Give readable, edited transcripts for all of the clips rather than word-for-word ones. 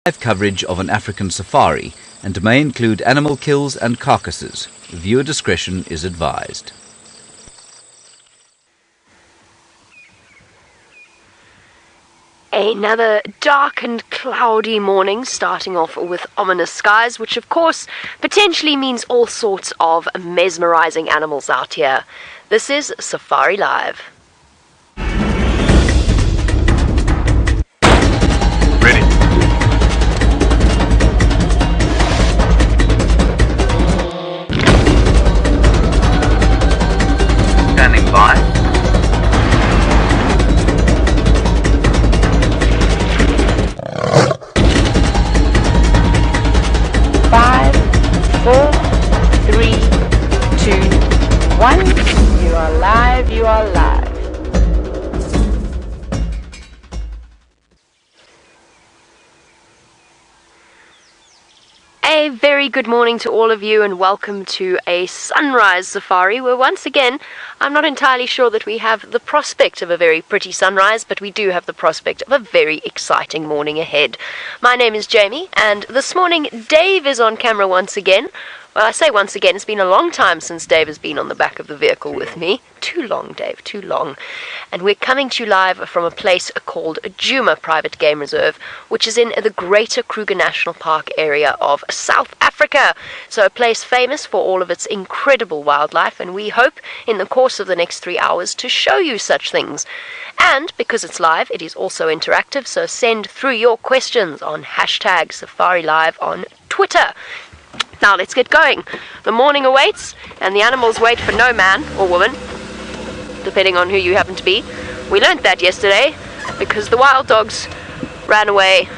Live coverage of an African safari and may include animal kills and carcasses. Viewer discretion is advised. Another dark and cloudy morning, starting off with ominous skies, which of course potentially means all sorts of mesmerizing animals out here. This is Safari Live. Ready. Standing by. 5, 4, 3, 2, 1. You are live, you are live. A very good morning to all of you and welcome to a sunrise safari where once again I'm not entirely sure that we have the prospect of a very pretty sunrise, but we do have the prospect of a very exciting morning ahead. My name is Jamie and this morning Dave is on camera once again. Well, I say once again, it's been a long time since Dave has been on the back of the vehicle with me. Too long, Dave, too long. And we're coming to you live from a place called Djuma Private Game Reserve, which is in the Greater Kruger National Park area of South Africa. So a place famous for all of its incredible wildlife, and we hope in the course of the next 3 hours to show you such things. And because it's live, it is also interactive, so send through your questions on hashtag Safari Live on Twitter. Now let's get going. The morning awaits and the animals wait for no man or woman, depending on who you happen to be. We learnt that yesterday because the wild dogs ran away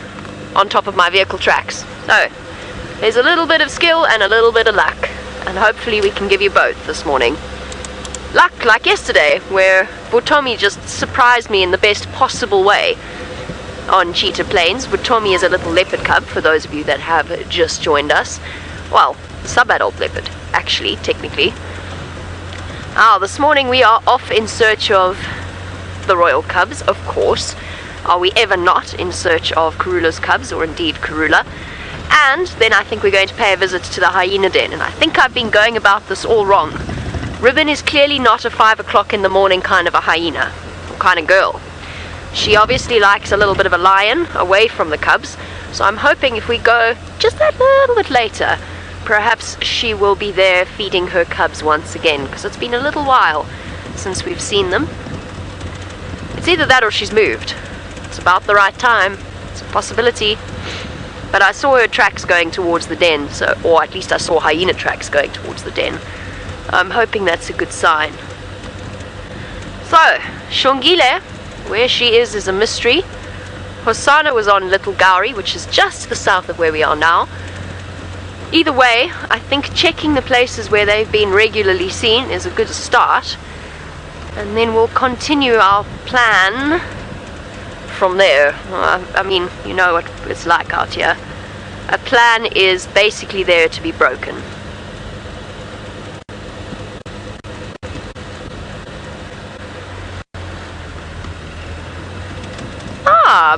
on top of my vehicle tracks. So there's a little bit of skill and a little bit of luck, and hopefully we can give you both this morning. Luck like yesterday, where Vutomi just surprised me in the best possible way on Cheetah Plains. Vutomi is a little leopard cub, for those of you that have just joined us. Well, sub-adult leopard, actually, technically. This morning we are off in search of the royal cubs, of course. Are we ever not in search of Karula's cubs, or indeed Karula? And then I think we're going to pay a visit to the hyena den, and I think I've been going about this all wrong. Ribbon is clearly not a 5 o'clock in the morning kind of a hyena, kind of girl. She obviously likes a little bit of a lion away from the cubs, so I'm hoping if we go just that little bit later, perhaps she will be there feeding her cubs once again, because it's been a little while since we've seen them. It's either that or she's moved. It's about the right time. It's a possibility. But I saw her tracks going towards the den, or at least I saw hyena tracks going towards the den. I'm hoping that's a good sign. So, Shongile, where she is a mystery. Hosana was on Little Gowrie, which is just to the south of where we are now. Either way, I think checking the places where they've been regularly seen is a good start. And then we'll continue our plan from there. I mean, you know what it's like out here. A plan is basically there to be broken.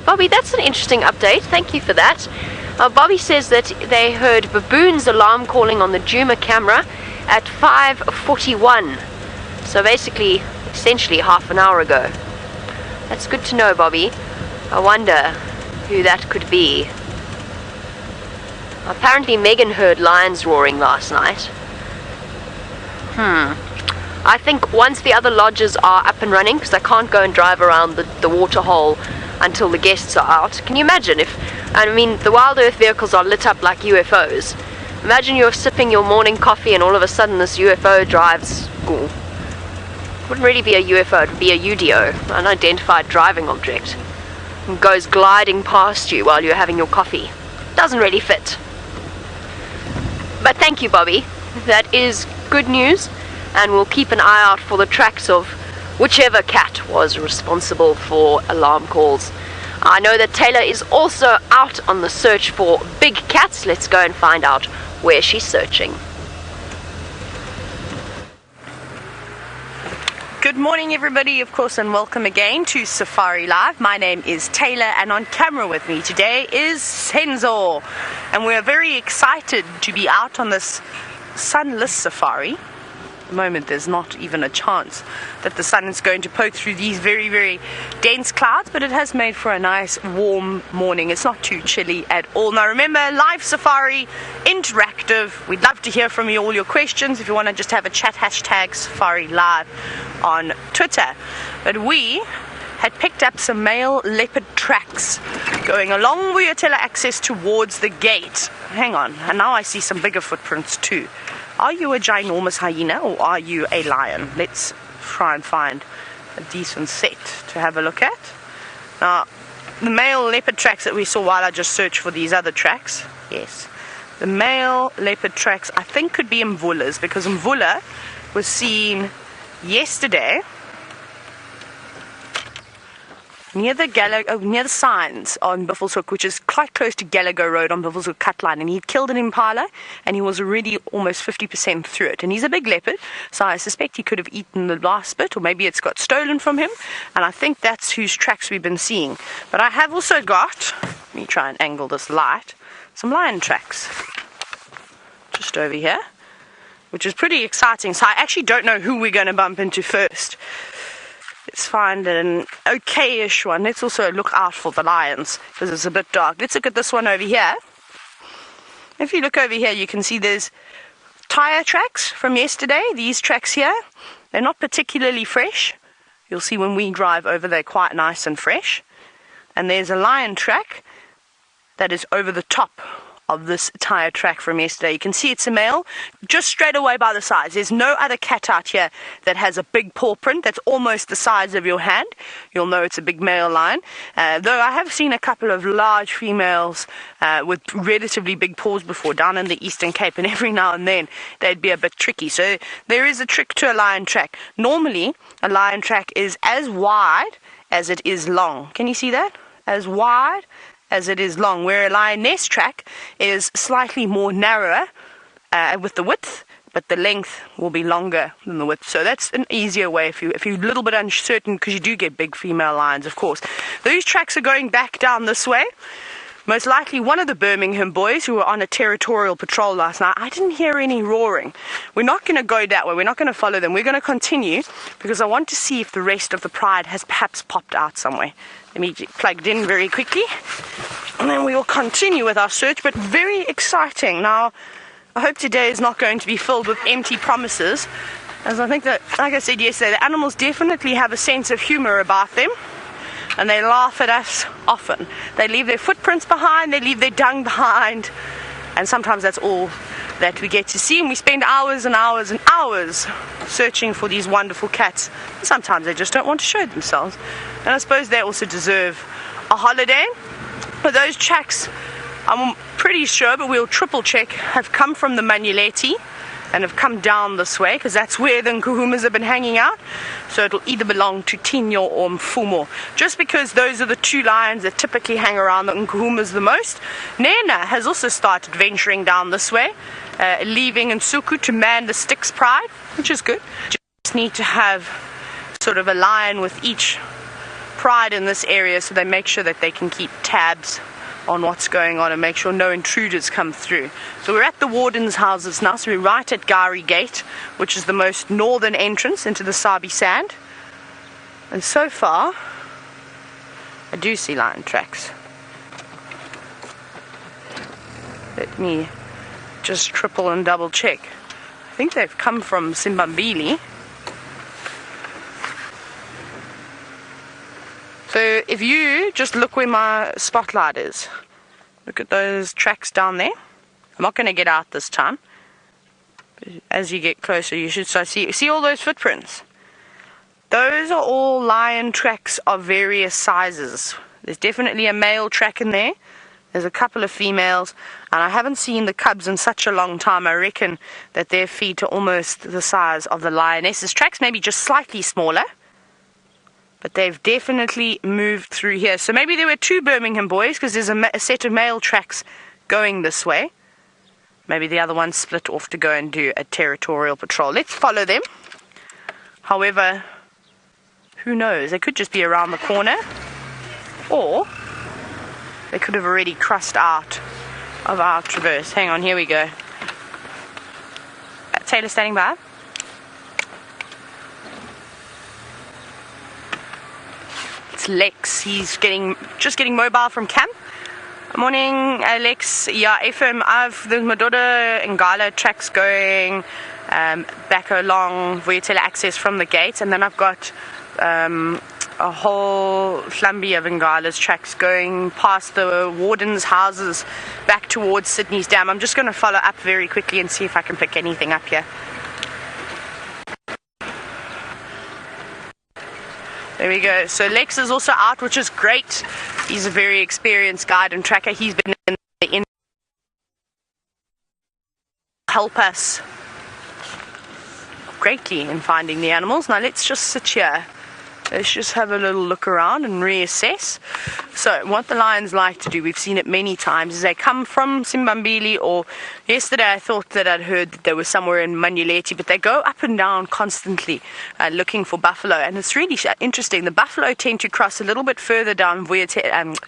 Bobby, that's an interesting update. Thank you for that. Bobby says that they heard baboons alarm calling on the Djuma camera at 5:41. So basically, essentially half an hour ago. That's good to know, Bobby. I wonder who that could be. Apparently Megan heard lions roaring last night. I think once the other lodges are up and running, because I can't go and drive around the waterhole until the guests are out. Can you imagine if, I mean, the Wild Earth vehicles are lit up like UFOs. Imagine you're sipping your morning coffee and all of a sudden this UFO drives, it wouldn't really be a UFO, it would be a UDO, unidentified driving object, and goes gliding past you while you're having your coffee. Doesn't really fit. But thank you, Bobby. That is good news, and we'll keep an eye out for the tracks of whichever cat was responsible for alarm calls. I know that Taylor is also out on the search for big cats. Let's go and find out where she's searching. Good morning everybody, of course, and welcome again to Safari Live. My name is Taylor and on camera with me today is Senzo. And we're very excited to be out on this sunless safari. At the moment there's not even a chance that the sun is going to poke through these very, very dense clouds, but it has made for a nice warm morning. It's not too chilly at all. Now remember, live safari, interactive. We'd love to hear from you, all your questions. If you want to just have a chat, hashtag Safari Live on Twitter. But we had picked up some male leopard tracks going along Vuyatela access towards the gate. Hang on, and now I see some bigger footprints too. Are you a ginormous hyena or are you a lion? Let's try and find a decent set to have a look at. Now, the male leopard tracks that we saw while I just searched for these other tracks, yes, the male leopard tracks I think could be Mvula's, because Mvula was seen yesterday near the signs on Buffelshoek, which is quite close to Gallagher Road on Buffelshoek cut line, and he killed an impala and he was already almost 50% through it, and he's a big leopard, so I suspect he could have eaten the last bit, or maybe it's got stolen from him, and I think that's whose tracks we've been seeing. But I have also got, let me try and angle this light, some lion tracks just over here, which is pretty exciting. So I actually don't know who we're going to bump into first. Let's find an okay-ish one. Let's also look out for the lions because it's a bit dark. Let's look at this one over here. If you look over here, you can see there's tire tracks from yesterday. These tracks here, they're not particularly fresh. You'll see when we drive over, they're quite nice and fresh. And there's a lion track that is over the top of this tire track from yesterday. You can see it's a male just straight away by the size. There's no other cat out here that has a big paw print that's almost the size of your hand. You'll know it's a big male lion. Though I have seen a couple of large females with relatively big paws before down in the Eastern Cape, and every now and then they'd be a bit tricky. So there is a trick to a lion track. Normally a lion track is as wide as it is long. Can you see that? As wide as it is long, where a lioness track is slightly more narrower with the width, but the length will be longer than the width. So that's an easier way if you're a little bit uncertain, because you do get big female lions, of course. Those tracks are going back down this way. Most likely one of the Birmingham boys who were on a territorial patrol last night. I didn't hear any roaring. We're not going to go that way. We're not going to follow them. We're going to continue because I want to see if the rest of the pride has perhaps popped out somewhere. Let me get plugged in very quickly and then we will continue with our search. But very exciting. Now, I hope today is not going to be filled with empty promises, as I think that, like I said yesterday, the animals definitely have a sense of humor about them. And they laugh at us often. They leave their footprints behind, they leave their dung behind, and sometimes that's all that we get to see, and we spend hours and hours and hours searching for these wonderful cats. Sometimes they just don't want to show themselves, and I suppose they also deserve a holiday. But those tracks, I'm pretty sure, but we'll triple check, have come from the Manuleti and have come down this way, because that's where the Nkuhumas have been hanging out. So it'll either belong to Tinyo or Mfumo. Just because those are the two lions that typically hang around the Nkuhumas the most. Nena has also started venturing down this way, leaving Nsuku to man the Styx Pride, which is good. Just need to have sort of a lion with each pride in this area, so they make sure that they can keep tabs on what's going on and make sure no intruders come through. So we're at the warden's houses now, so we're right at Gari Gate, which is the most northern entrance into the Sabi Sand. And so far, I do see lion tracks. Let me just triple and double check. I think they've come from Simbambili. So if you just look where my spotlight is, look at those tracks down there. I'm not going to get out this time. But as you get closer, you should start see all those footprints. Those are all lion tracks of various sizes. There's definitely a male track in there. There's a couple of females, and I haven't seen the cubs in such a long time. I reckon that their feet are almost the size of the lioness's tracks, maybe just slightly smaller. But they've definitely moved through here. So maybe there were two Birmingham boys, because there's a set of male tracks going this way. Maybe the other one split off to go and do a territorial patrol. Let's follow them. However, Who knows? They could just be around the corner, or they could have already crossed out of our traverse. Hang on, here we go. Taylor standing by. It's Lex. He's just getting mobile from camp. Morning, Alex. Yeah, FM. There's my daughter and Gala tracks going back along Vuyatela access from the gate, and then I've got a whole flamby of Ngala's tracks going past the wardens' houses back towards Sydney's Dam. I'm just going to follow up very quickly and see if I can pick anything up here. There we go. So Lex is also out, which is great. He's a very experienced guide and tracker. He's been in help us greatly in finding the animals. Now let's just sit here. Let's just have a little look around and reassess. So what the lions like to do, we've seen it many times, is they come from Simbambili, or yesterday I thought that I'd heard that they were somewhere in Manuleti, but they go up and down constantly looking for buffalo. And it's really interesting. The buffalo tend to cross a little bit further down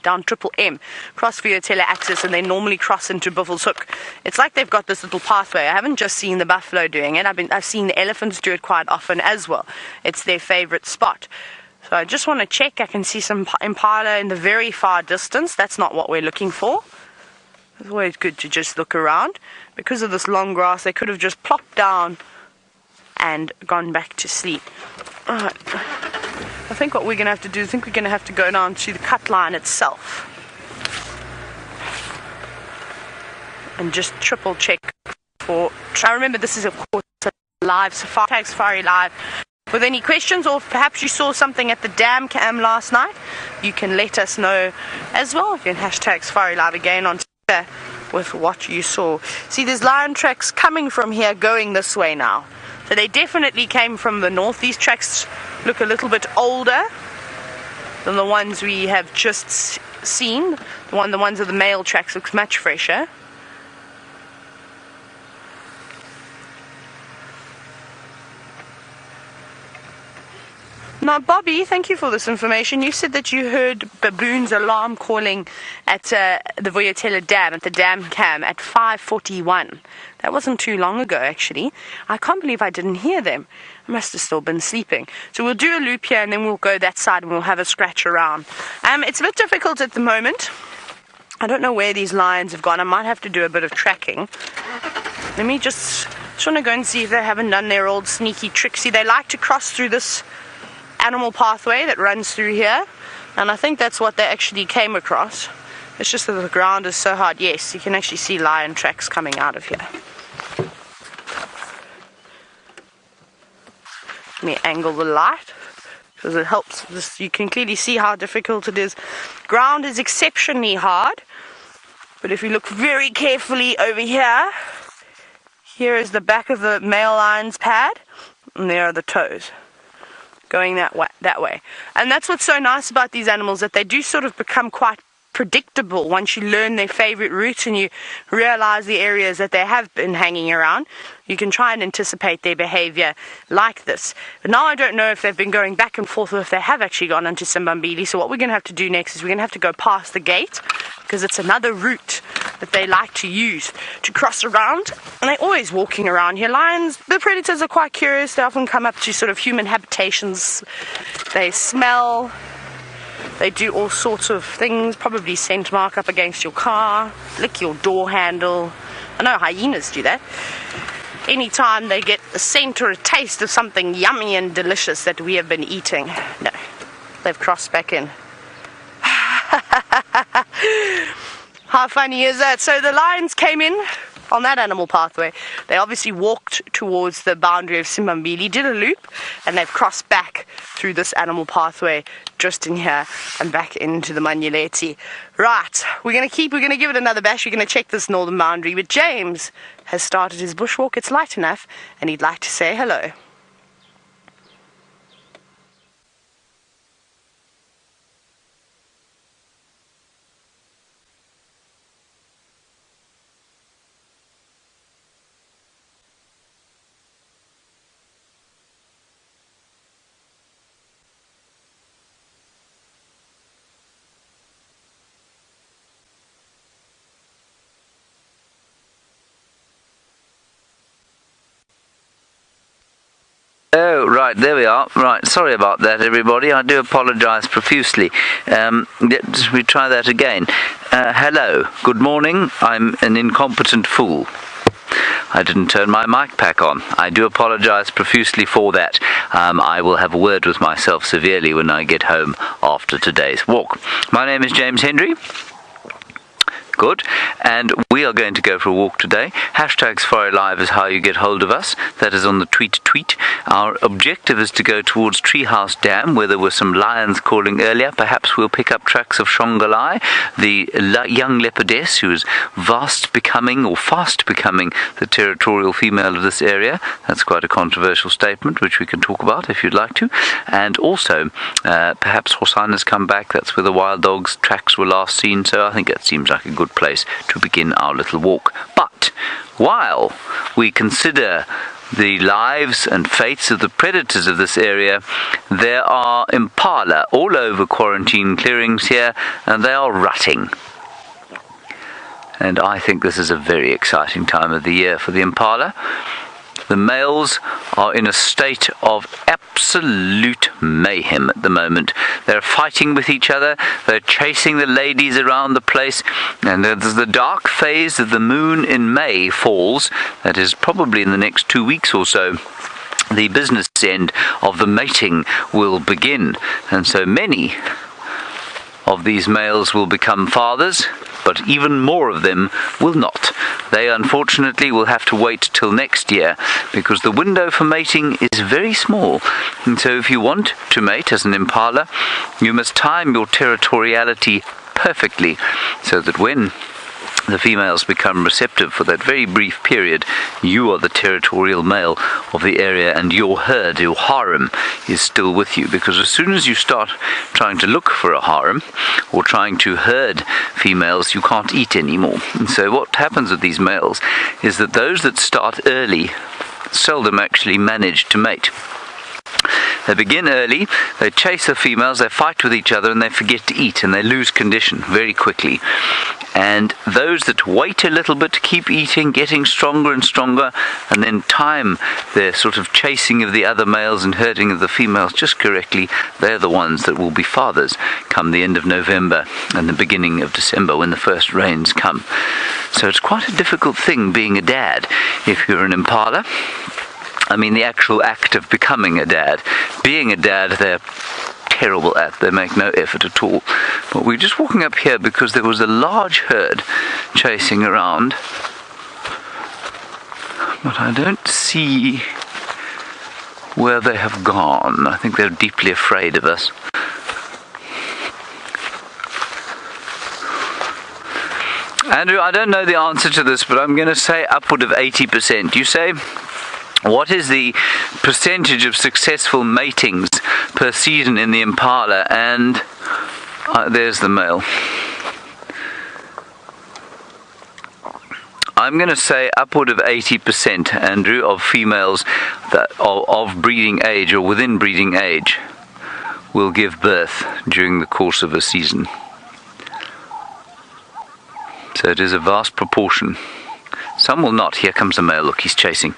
down Triple M, cross Vuyatela access, and they normally cross into Buffelshoek. It's like they've got this little pathway. I haven't just seen the buffalo doing it. I've seen the elephants do it quite often as well. It's their favorite spot. So I just want to check. I can see some impala in the very far distance. That's not what we're looking for. It's always good to just look around. Because of this long grass, they could have just plopped down and gone back to sleep. Alright. I think what we're going to have to do, we're going to have to go down to the cut line itself and just triple check for... I remember this is, of course, a live Safari Live. With any questions, or perhaps you saw something at the dam cam last night, you can let us know as well. You can hashtag Safari Live again on Twitter with what you saw. See, there's lion tracks coming from here going this way now. So they definitely came from the north. These tracks look a little bit older than the ones we have just seen. The ones of the male tracks looks much fresher. Now, Bobby, thank you for this information. You said that you heard baboons alarm calling at the Vuyatela Dam, at the dam cam, at 5:41. That wasn't too long ago, actually. I can't believe I didn't hear them. I must have still been sleeping. So we'll do a loop here, and then we'll go that side, and we'll have a scratch around. It's a bit difficult at the moment. I don't know where these lions have gone. I might have to do a bit of tracking. Let me just want to go and see if they haven't done their old sneaky tricks. See, they like to cross through this animal pathway that runs through here, and I think that's what they actually came across. It's just that the ground is so hard. Yes, you can actually see lion tracks coming out of here. Let me angle the light because it helps. You can clearly see how difficult it is. Ground is exceptionally hard, but if you look very carefully over here, here is the back of the male lion's pad, and there are the toes going that way. And that's what's so nice about these animals, that they do sort of become quite predictable once you learn their favorite routes and you realize the areas that they have been hanging around. You can try and anticipate their behavior like this. But now I don't know if they've been going back and forth or if they have actually gone into Simbambili. So what we're going to have to do next is we're going to have to go past the gate, because it's another route that they like to use to cross around. And they're always walking around here. Lions, the predators, are quite curious. They often come up to sort of human habitations. They smell. They do all sorts of things, probably scent mark up against your car, lick your door handle. I know hyenas do that. Anytime they get a scent or a taste of something yummy and delicious that we have been eating. No, they've crossed back in. How funny is that? So the lions came in on that animal pathway. They obviously walked towards the boundary of Simbambili, did a loop, and they've crossed back through this animal pathway just in here and back into the Manuleti. Right, we're going to give it another bash. We're going to check this northern boundary, but James has started his bushwalk. It's light enough, and he'd like to say hello. Oh, right, there we are. Right, sorry about that, everybody. I do apologise profusely. We try that again. Hello, good morning. I'm an incompetent fool. I didn't turn my mic pack on. I do apologise profusely for that. I will have a word with myself severely when I get home after today's walk. My name is James Hendry. Good. And we are going to go for a walk today. Hashtag Safari Live is how you get hold of us. That is on the tweet. Our objective is to go towards Treehouse Dam, where there were some lions calling earlier. Perhaps we'll pick up tracks of Shongalai, the young leopardess who is fast becoming the territorial female of this area. That's quite a controversial statement, which we can talk about if you'd like to. And also, perhaps Hosanna's come back. That's where the wild dogs' tracks were last seen. So I think that seems like a good place to begin our little walk. But while we consider the lives and fates of the predators of this area, there are impala all over quarantine clearings here, and they are rutting. And I think this is a very exciting time of the year for the impala. The males are in a state of absolute mayhem at the moment. They're fighting with each other, they're chasing the ladies around the place, and as the dark phase of the moon in May falls, that is probably in the next 2 weeks or so, the business end of the mating will begin. And so many of these males will become fathers, but even more of them will not. They unfortunately will have to wait till next year, because the window for mating is very small. And so if you want to mate as an impala, you must time your territoriality perfectly, so that when the females become receptive for that very brief period, you are the territorial male of the area, and your herd, your harem, is still with you. Because as soon as you start trying to look for a harem or trying to herd females, you can't eat anymore. And so what happens with these males is that those that start early seldom actually manage to mate. They begin early, they chase the females, they fight with each other, and they forget to eat, and they lose condition very quickly. And those that wait a little bit, keep eating, getting stronger and stronger, and then time their sort of chasing of the other males and herding of the females just correctly, they're the ones that will be fathers come the end of November and the beginning of December, when the first rains come. So it's quite a difficult thing being a dad if you're an impala. I mean, the actual act of becoming a dad. Being a dad, they're terrible at. They make no effort at all. But we're just walking up here because there was a large herd chasing around. But I don't see where they have gone. I think they're deeply afraid of us. Andrew, I don't know the answer to this, but I'm going to say upward of 80%. You say, what is the percentage of successful matings per season in the impala? And there's the male. I'm going to say upward of 80%, Andrew, of females that of breeding age or within breeding age will give birth during the course of a season. So it is a vast proportion. Some will not. Here comes the male. Look, he's chasing.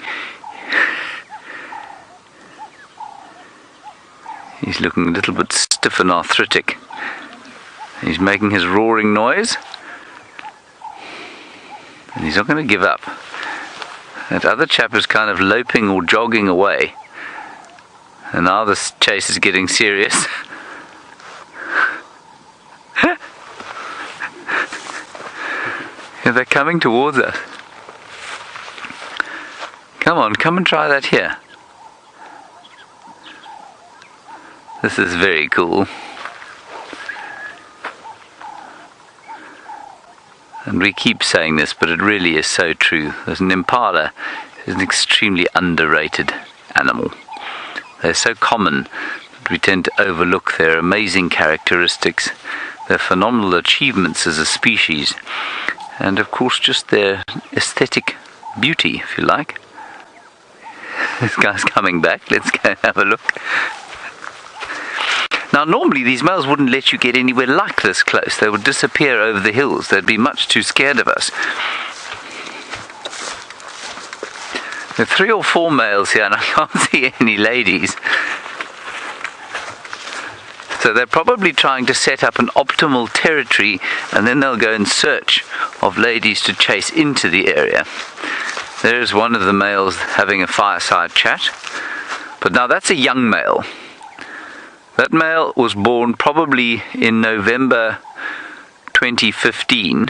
He's looking a little bit stiff and arthritic. He's making his roaring noise. And he's not going to give up. That other chap is kind of loping or jogging away. And now this chase is getting serious. Yeah, they're coming towards us. Come on, come and try that here. This is very cool. And we keep saying this, but it really is so true. There's an impala is an extremely underrated animal. They're so common that we tend to overlook their amazing characteristics, their phenomenal achievements as a species, and of course just their aesthetic beauty, if you like. This guy's coming back. Let's go and have a look. Now, normally these males wouldn't let you get anywhere like this close. They would disappear over the hills. They'd be much too scared of us. There are 3 or 4 males here, and I can't see any ladies. So they're probably trying to set up an optimal territory, and then they'll go in search of ladies to chase into the area. There's one of the males having a fireside chat. But now that's a young male. That male was born probably in November 2015.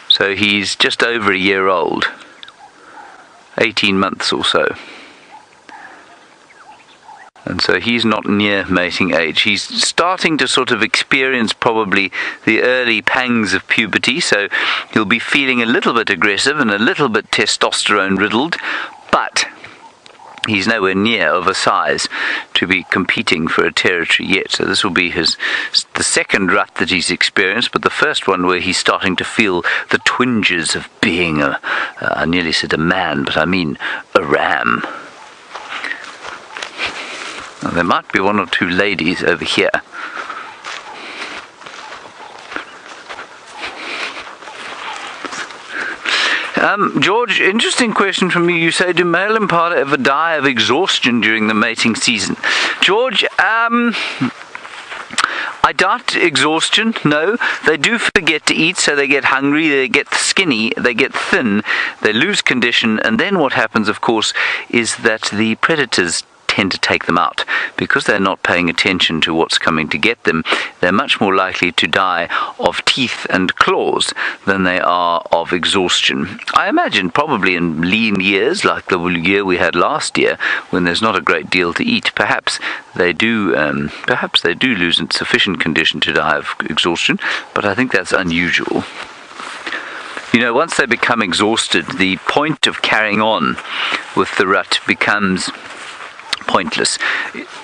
So he's just over a year old. 18 months or so. And so he's not near mating age. He's starting to sort of experience probably the early pangs of puberty, so he'll be feeling a little bit aggressive and a little bit testosterone riddled, but he's nowhere near of a size to be competing for a territory yet. So this will be the second rut that he's experienced, but the first one where he's starting to feel the twinges of being I nearly said a man, but I mean a ram. Now, there might be 1 or 2 ladies over here. George, interesting question from you. You say, do male impala ever die of exhaustion during the mating season? George, I doubt exhaustion, no. They do forget to eat, so they get hungry, they get skinny, they get thin, they lose condition, and then what happens, of course, is that the predators tend to take them out. Because they're not paying attention to what's coming to get them, they're much more likely to die of teeth and claws than they are of exhaustion. I imagine probably in lean years, like the year we had last year, when there's not a great deal to eat, perhaps they do lose sufficient condition to die of exhaustion, but I think that's unusual. You know, once they become exhausted, the point of carrying on with the rut becomes pointless.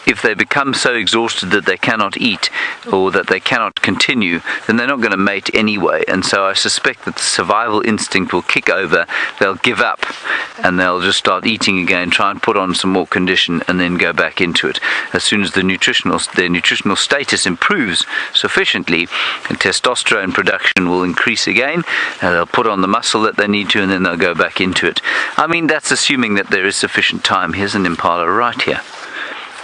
If they become so exhausted that they cannot eat or that they cannot continue, then they're not going to mate anyway, and so I suspect that the survival instinct will kick over, they'll give up, and they'll just start eating again, try and put on some more condition, and then go back into it. As soon as their nutritional status improves sufficiently, and testosterone production will increase again, and they'll put on the muscle that they need to, and then they'll go back into it. I mean, that's assuming that there is sufficient time. Here's an impala right here.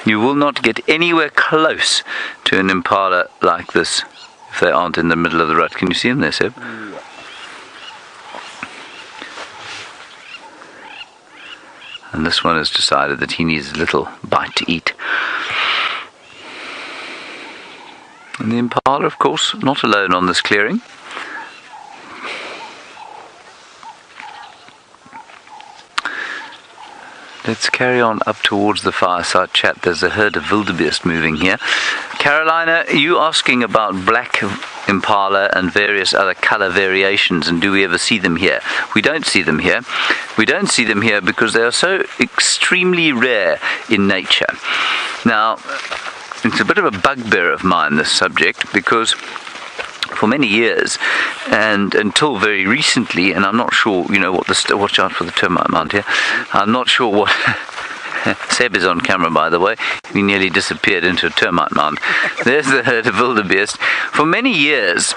You will not get anywhere close to an impala like this if they aren't in the middle of the rut. Can you see him there, Seb? Yeah. And this one has decided that he needs a little bite to eat. And the impala, of course, not alone on this clearing. Let's carry on up towards the fireside chat. There's a herd of wildebeest moving here. Carolina, you asking about black impala and various other colour variations, and do we ever see them here? We don't see them here. We don't see them here because they are so extremely rare in nature. Now, it's a bit of a bugbear of mine, this subject, because for many years, and until very recently, and I'm not sure, you know, watch out for the termite mound here. I'm not sure what Seb is on camera, by the way. He nearly disappeared into a termite mound. There's the herd of wildebeest. For many years,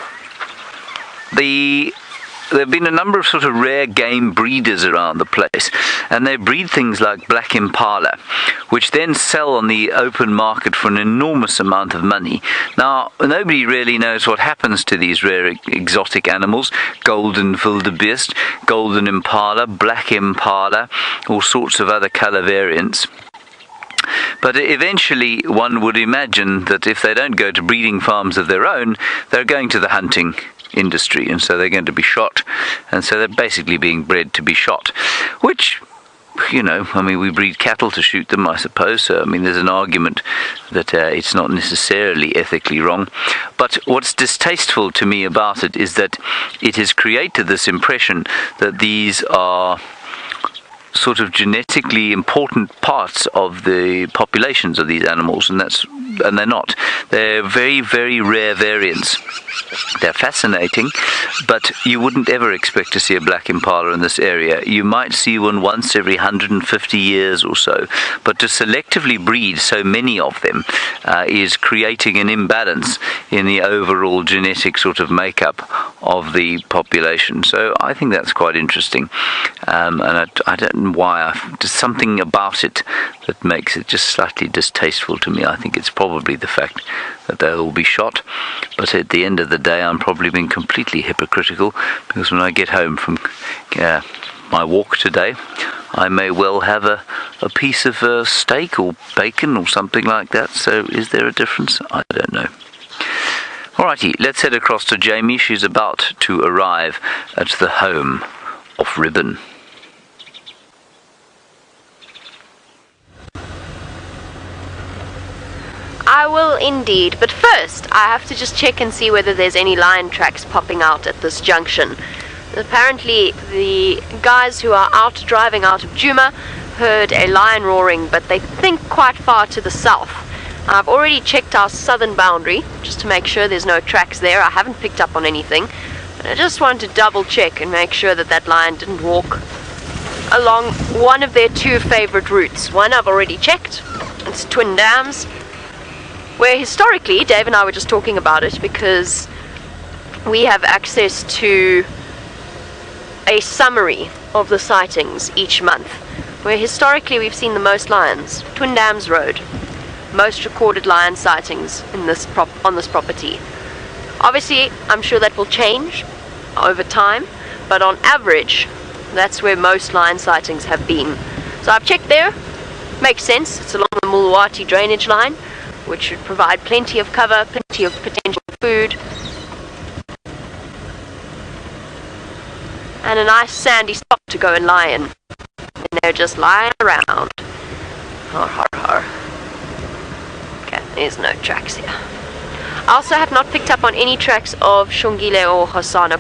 there have been a number of sort of rare game breeders around the place, and they breed things like black impala, which then sell on the open market for an enormous amount of money. Now, nobody really knows what happens to these rare exotic animals: golden wildebeest, golden impala, black impala, all sorts of other colour variants. But eventually one would imagine that if they don't go to breeding farms of their own, they're going to the hunting industry, and so they're going to be shot, and so they're basically being bred to be shot, which, you know, I mean, we breed cattle to shoot them, I suppose, so I mean there's an argument that it's not necessarily ethically wrong. But what's distasteful to me about it is that it has created this impression that these are sort of genetically important parts of the populations of these animals, and that's and they're not. They're very, very rare variants. They're fascinating, but you wouldn't ever expect to see a black impala in this area. You might see one once every 150 years or so, but to selectively breed so many of them is creating an imbalance in the overall genetic sort of makeup of the population. So I think that's quite interesting, and I don't know why. There's something about it that makes it just slightly distasteful to me. I think it's probably the fact that they'll all be shot, but at the end of the day I'm probably being completely hypocritical, because when I get home from my walk today, I may well have a piece of steak or bacon or something like that. So is there a difference? I don't know. Alrighty, let's head across to Jamie. She's about to arrive at the home of Ribbon. I will indeed, but first I have to just check and see whether there's any lion tracks popping out at this junction. Apparently the guys who are out driving out of Djuma heard a lion roaring, but they think quite far to the south. I've already checked our southern boundary just to make sure there's no tracks there. I haven't picked up on anything, but I just want to double check and make sure that that lion didn't walk along one of their two favorite routes. One I've already checked, it's Twin Dams, where historically, Dave and I were just talking about it because we have access to a summary of the sightings each month, where historically we've seen the most lions. Twin Dams Road, most recorded lion sightings in on this property. Obviously, I'm sure that will change over time, but on average, that's where most lion sightings have been. So I've checked there. Makes sense. It's along the Mulwati drainage line, which should provide plenty of cover, plenty of potential food, and a nice sandy spot to go and lie in. And they're just lying around. Har har har. Okay, there's no tracks here. I also have not picked up on any tracks of Shongile or Hosana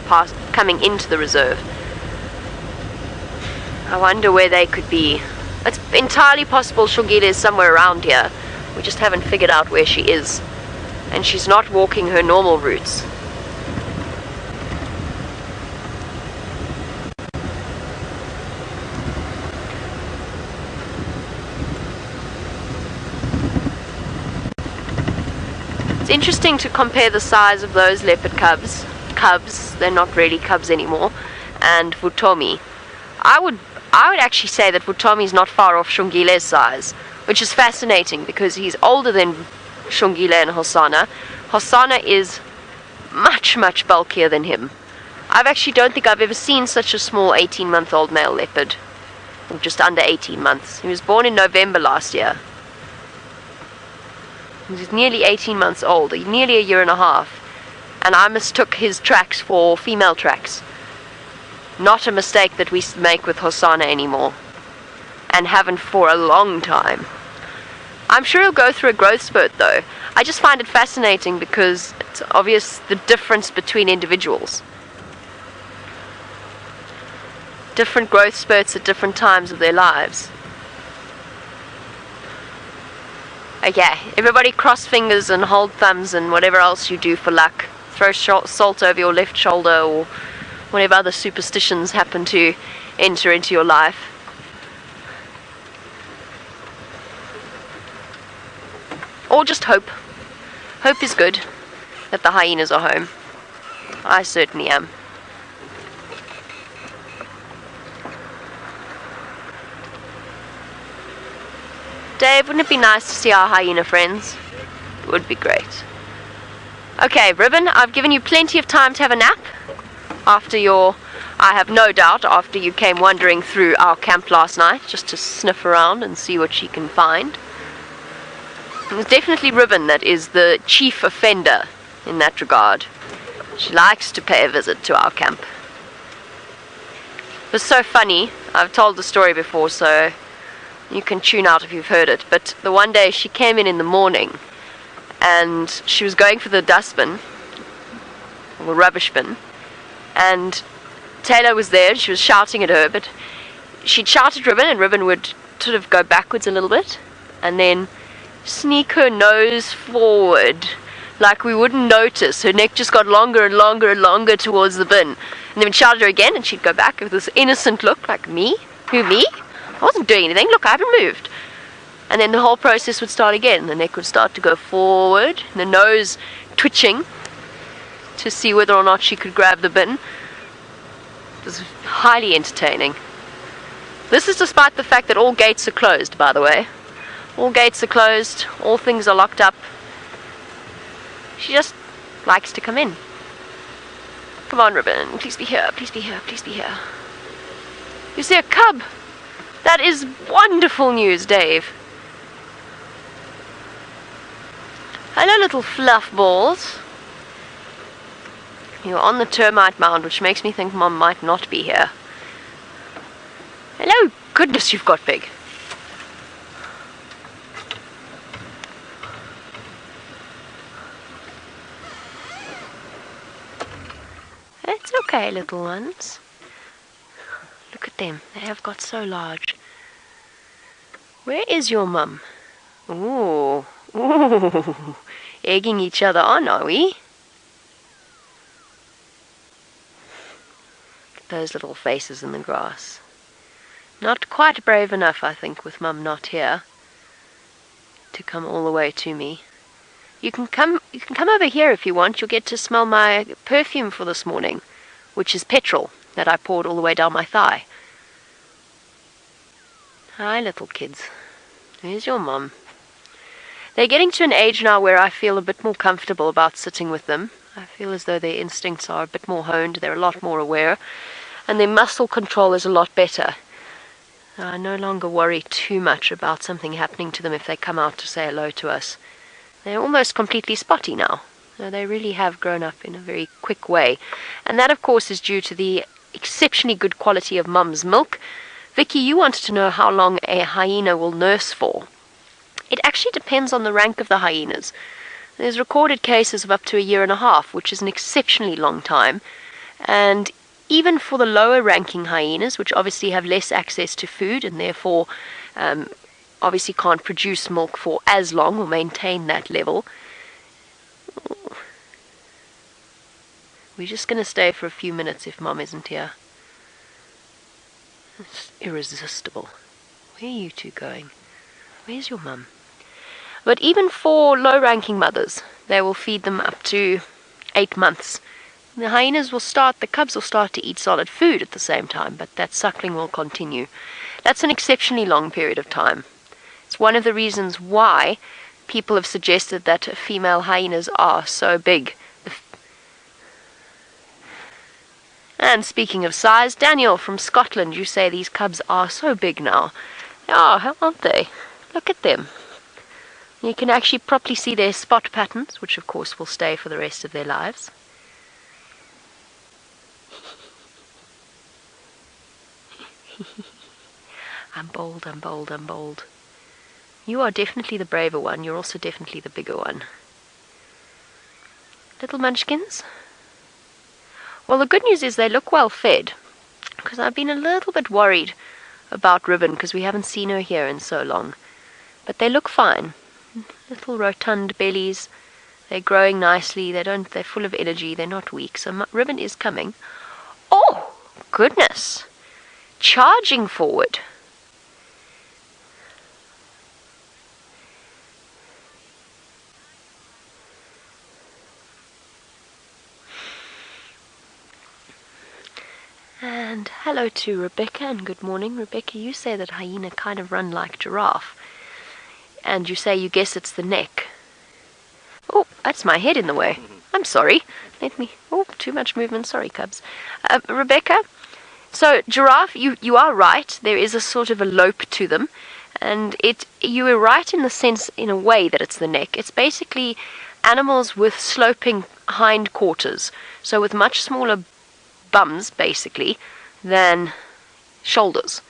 coming into the reserve. I wonder where they could be. It's entirely possible Shongile is somewhere around here. We just haven't figured out where she is. And she's not walking her normal routes. It's interesting to compare the size of those leopard cubs. They're not really cubs anymore. And Vutomi. I would actually say that Vutomi is not far off Shongile's size, which is fascinating because he's older than Shongile and Hosana. Hosana is much, much bulkier than him. I actually don't think I've ever seen such a small 18-month-old male leopard. Or just under 18 months. He was born in November last year. He's nearly 18 months old, nearly a year and a half. And I mistook his tracks for female tracks. Not a mistake that we make with Hosana anymore. And haven't for a long time. I'm sure he'll go through a growth spurt though. I just find it fascinating because it's obvious the difference between individuals. Different growth spurts at different times of their lives. Okay, everybody cross fingers and hold thumbs and whatever else you do for luck. Throw salt over your left shoulder or whatever other superstitions happen to enter into your life. Or just hope. Hope is good that the hyenas are home. I certainly am. Dave, wouldn't it be nice to see our hyena friends? It would be great. Okay, Ribbon, I've given you plenty of time to have a nap after I have no doubt, after you came wandering through our camp last night just to sniff around and see what she can find. It's definitely Ribbon that is the chief offender in that regard. She likes to pay a visit to our camp. It was so funny. I've told the story before, so you can tune out if you've heard it. But the one day she came in the morning and she was going for the dustbin, or the rubbish bin, and Taylor was there and she was shouting at her, but she'd shout at Ribbon and Ribbon would sort of go backwards a little bit, and then sneak her nose forward like we wouldn't notice. Her neck just got longer and longer and longer towards the bin. And then we'd shout at her again, and she'd go back with this innocent look like, me? Who, me? I wasn't doing anything. Look, I haven't moved. And then the whole process would start again. The neck would start to go forward, the nose twitching to see whether or not she could grab the bin. It was highly entertaining. This is despite the fact that all gates are closed, by the way. All gates are closed, all things are locked up. She just likes to come in. Come on, Ribbon, please be here, please be here, please be here. You see a cub? That is wonderful news, Dave. Hello, little fluff balls. You're on the termite mound, which makes me think Mom might not be here. Hello, goodness, you've got big. It's okay, little ones. Look at them, they have got so large. Where is your mum? Ooh, ooh, egging each other on, are we? Those little faces in the grass. Not quite brave enough, I think, with Mum not here, to come all the way to me. You can come over here if you want. You'll get to smell my perfume for this morning, which is petrol that I poured all the way down my thigh. Hi, little kids. Here's your Mum. They're getting to an age now where I feel a bit more comfortable about sitting with them. I feel as though their instincts are a bit more honed, they're a lot more aware, and their muscle control is a lot better. I no longer worry too much about something happening to them if they come out to say hello to us. They're almost completely spotty now. They really have grown up in a very quick way. And that, of course, is due to the exceptionally good quality of Mum's milk. Vicky, you wanted to know how long a hyena will nurse for. It actually depends on the rank of the hyenas. There's recorded cases of up to 1.5 years, which is an exceptionally long time. And even for the lower ranking hyenas, which obviously have less access to food and therefore obviously can't produce milk for as long or maintain that level, we're just going to stay for a few minutes if Mum isn't here. It's irresistible. Where are you two going? Where's your Mum? But even for low-ranking mothers, they will feed them up to 8 months. The hyenas will start, the cubs will start to eat solid food at the same time, but that suckling will continue. That's an exceptionally long period of time. It's one of the reasons why people have suggested that female hyenas are so big. And speaking of size, Daniel from Scotland, you say these cubs are so big now. They are, aren't they? Look at them. You can actually properly see their spot patterns, which of course will stay for the rest of their lives. I'm bold, I'm bold, I'm bold. You are definitely the braver one. You're also definitely the bigger one. Little munchkins? Well, the good news is they look well fed, because I've been a little bit worried about Ribbon because we haven't seen her here in so long. But they look fine. Little rotund bellies. They're growing nicely. They're full of energy. They're not weak. So Ribbon is coming. Oh, goodness. Charging forward. And hello to Rebecca, and good morning. Rebecca, you say that hyena kind of run like giraffe. And you say you guess it's the neck. Oh, that's my head in the way. I'm sorry. Oh, too much movement. Sorry, cubs. Rebecca, so giraffe, you are right. There is a sort of a lope to them. And you are right in the sense, in a way, that it's the neck. It's basically animals with sloping hindquarters. So with much smaller bums, basically, than shoulders.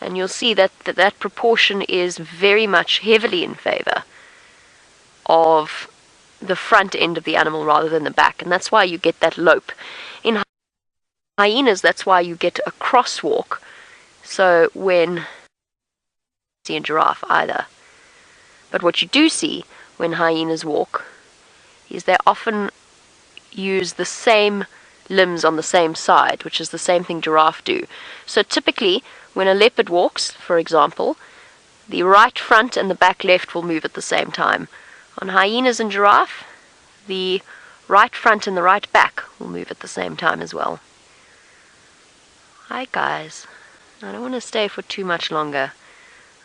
And you'll see that proportion is very much heavily in favor of the front end of the animal rather than the back. And that's why you get that lope. In hyenas, that's why you get a crosswalk. So when you see a giraffe either. But what you do see when hyenas walk is they often use the same limbs on the same side, which is the same thing giraffe do. So typically, when a leopard walks, for example, the right front and the back left will move at the same time. On hyenas and giraffe, the right front and the right back will move at the same time as well. Hi guys, I don't want to stay for too much longer.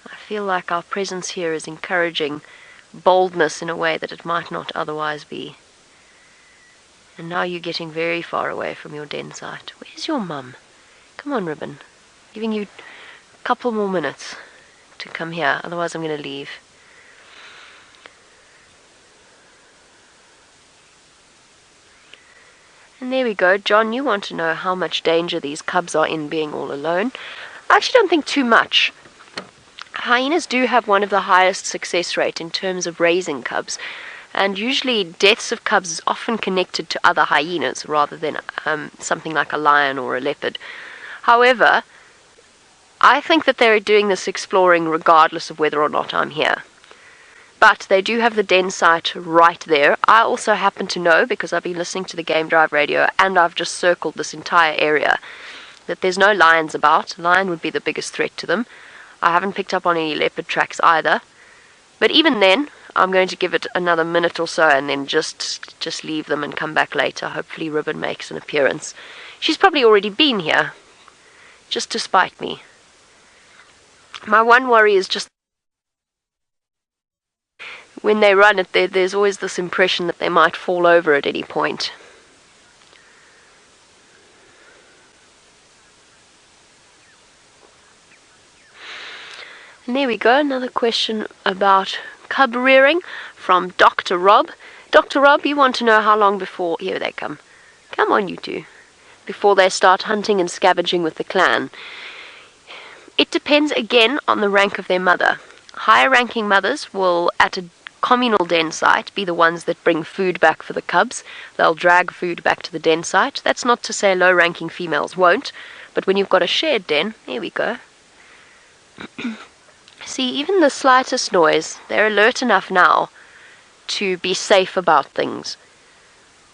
I feel like our presence here is encouraging boldness in a way that it might not otherwise be. And now you're getting very far away from your den site. Where's your mum? Come on, Ribbon. Giving you a couple more minutes to come here, otherwise I'm going to leave. And there we go. John, you want to know how much danger these cubs are in being all alone. I actually don't think too much. Hyenas do have one of the highest success rate in terms of raising cubs, and usually deaths of cubs is often connected to other hyenas rather than something like a lion or a leopard. However, I think that they're doing this exploring regardless of whether or not I'm here. But they do have the den site right there. I also happen to know, because I've been listening to the Game Drive radio and I've just circled this entire area, that there's no lions about. Lion would be the biggest threat to them. I haven't picked up on any leopard tracks either. But even then, I'm going to give it another minute or so and then just leave them and come back later. Hopefully Ribbon makes an appearance. She's probably already been here, just to spite me. My one worry is just when they run it, there's always this impression that they might fall over at any point. And there we go, another question about cub rearing from Dr. Rob. Dr. Rob, you want to know how long before... Here they come. Come on, you two. Before they start hunting and scavenging with the clan. It depends, again, on the rank of their mother. Higher-ranking mothers will, at a communal den site, be the ones that bring food back for the cubs. They'll drag food back to the den site. That's not to say low-ranking females won't, but when you've got a shared den, here we go. See, even the slightest noise, they're alert enough now to be safe about things.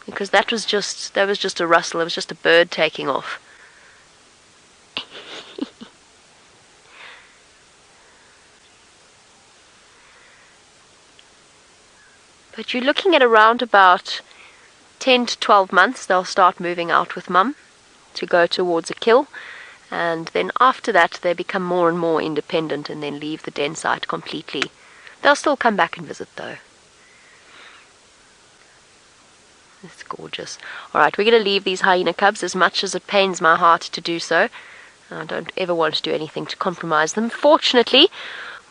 Because that was just a rustle, it was just a bird taking off. But you're looking at around about 10 to 12 months, they'll start moving out with mum to go towards a kill. And then after that, they become more and more independent and then leave the den site completely. They'll still come back and visit, though. It's gorgeous. Alright, we're going to leave these hyena cubs, as much as it pains my heart to do so. I don't ever want to do anything to compromise them. Fortunately,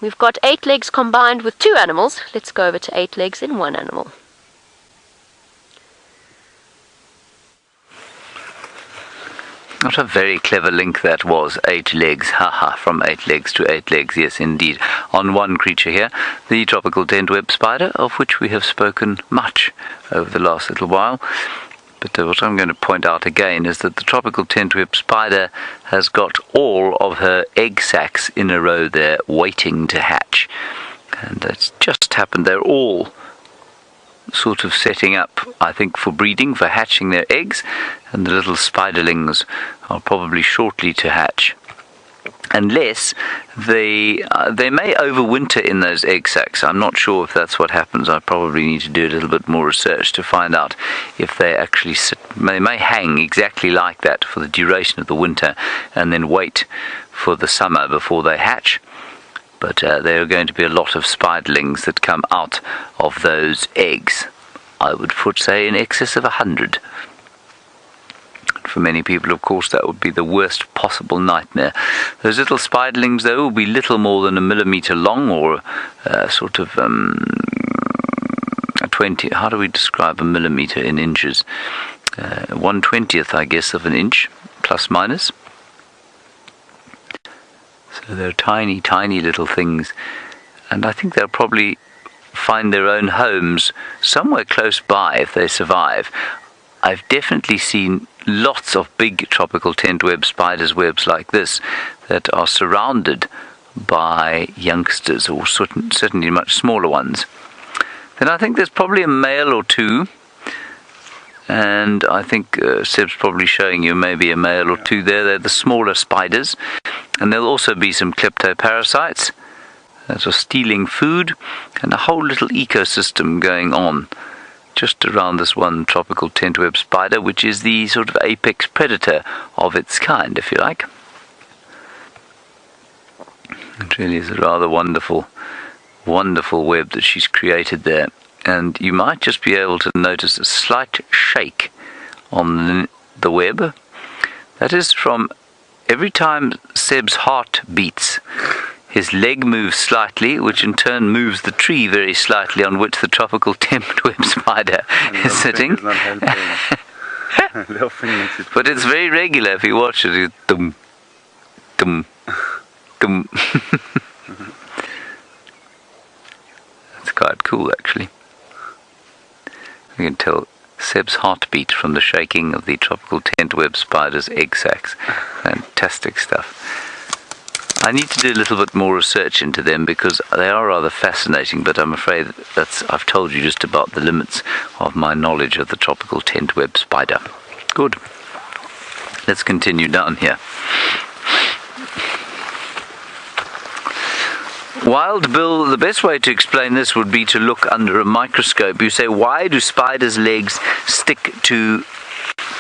we've got 8 legs combined with 2 animals. Let's go over to 8 legs in 1 animal. What a very clever link that was. 8 legs, haha, from 8 legs to 8 legs, yes indeed. On one creature here, the tropical tent web spider, of which we have spoken much over the last little while. But what I'm going to point out again is that the tropical tent web spider has got all of her egg sacs in a row there waiting to hatch. And that's just happened. They're all sort of setting up, I think, for breeding, for hatching their eggs, and the little spiderlings are probably shortly to hatch. Unless they may overwinter in those egg sacs. I'm not sure if that's what happens. I probably need to do a little bit more research to find out if they actually sit. They may hang exactly like that for the duration of the winter and then wait for the summer before they hatch. But there are going to be a lot of spiderlings that come out of those eggs. I would say in excess of 100. For many people, of course, that would be the worst possible nightmare. Those little spiderlings, though, will be little more than 1 millimeter long, or sort of 20. How do we describe 1 millimeter in inches? 1/20th, I guess, of an inch, plus minus. So they're tiny, tiny little things, and I think they'll probably find their own homes somewhere close by if they survive. I've definitely seen lots of big tropical tent web spiders' webs like this that are surrounded by youngsters, or certainly much smaller ones. Then I think there's probably a male or two, and I think Seb's probably showing you maybe a male or two there. They're the smaller spiders, and there'll also be some kleptoparasites that are stealing food, and a whole little ecosystem going on just around this one tropical tent web spider, which is the sort of apex predator of its kind, if you like. It really is a rather wonderful web that she's created there. And you might just be able to notice a slight shake on the web. That is from every time Seb's heart beats, his leg moves slightly, which in turn moves the tree very slightly on which the tropical tent web spider is sitting. But it's very regular if you watch it. It's dum, dum, dum. That's quite cool, actually. You can tell Seb's heartbeat from the shaking of the tropical tent web spider's egg sacs. Fantastic stuff. I need to do a little bit more research into them because they are rather fascinating, but I'm afraid I've told you just about the limits of my knowledge of the tropical tent web spider. Good. Let's continue down here. Wild Bill, the best way to explain this would be to look under a microscope. You say, why do spiders' legs stick to...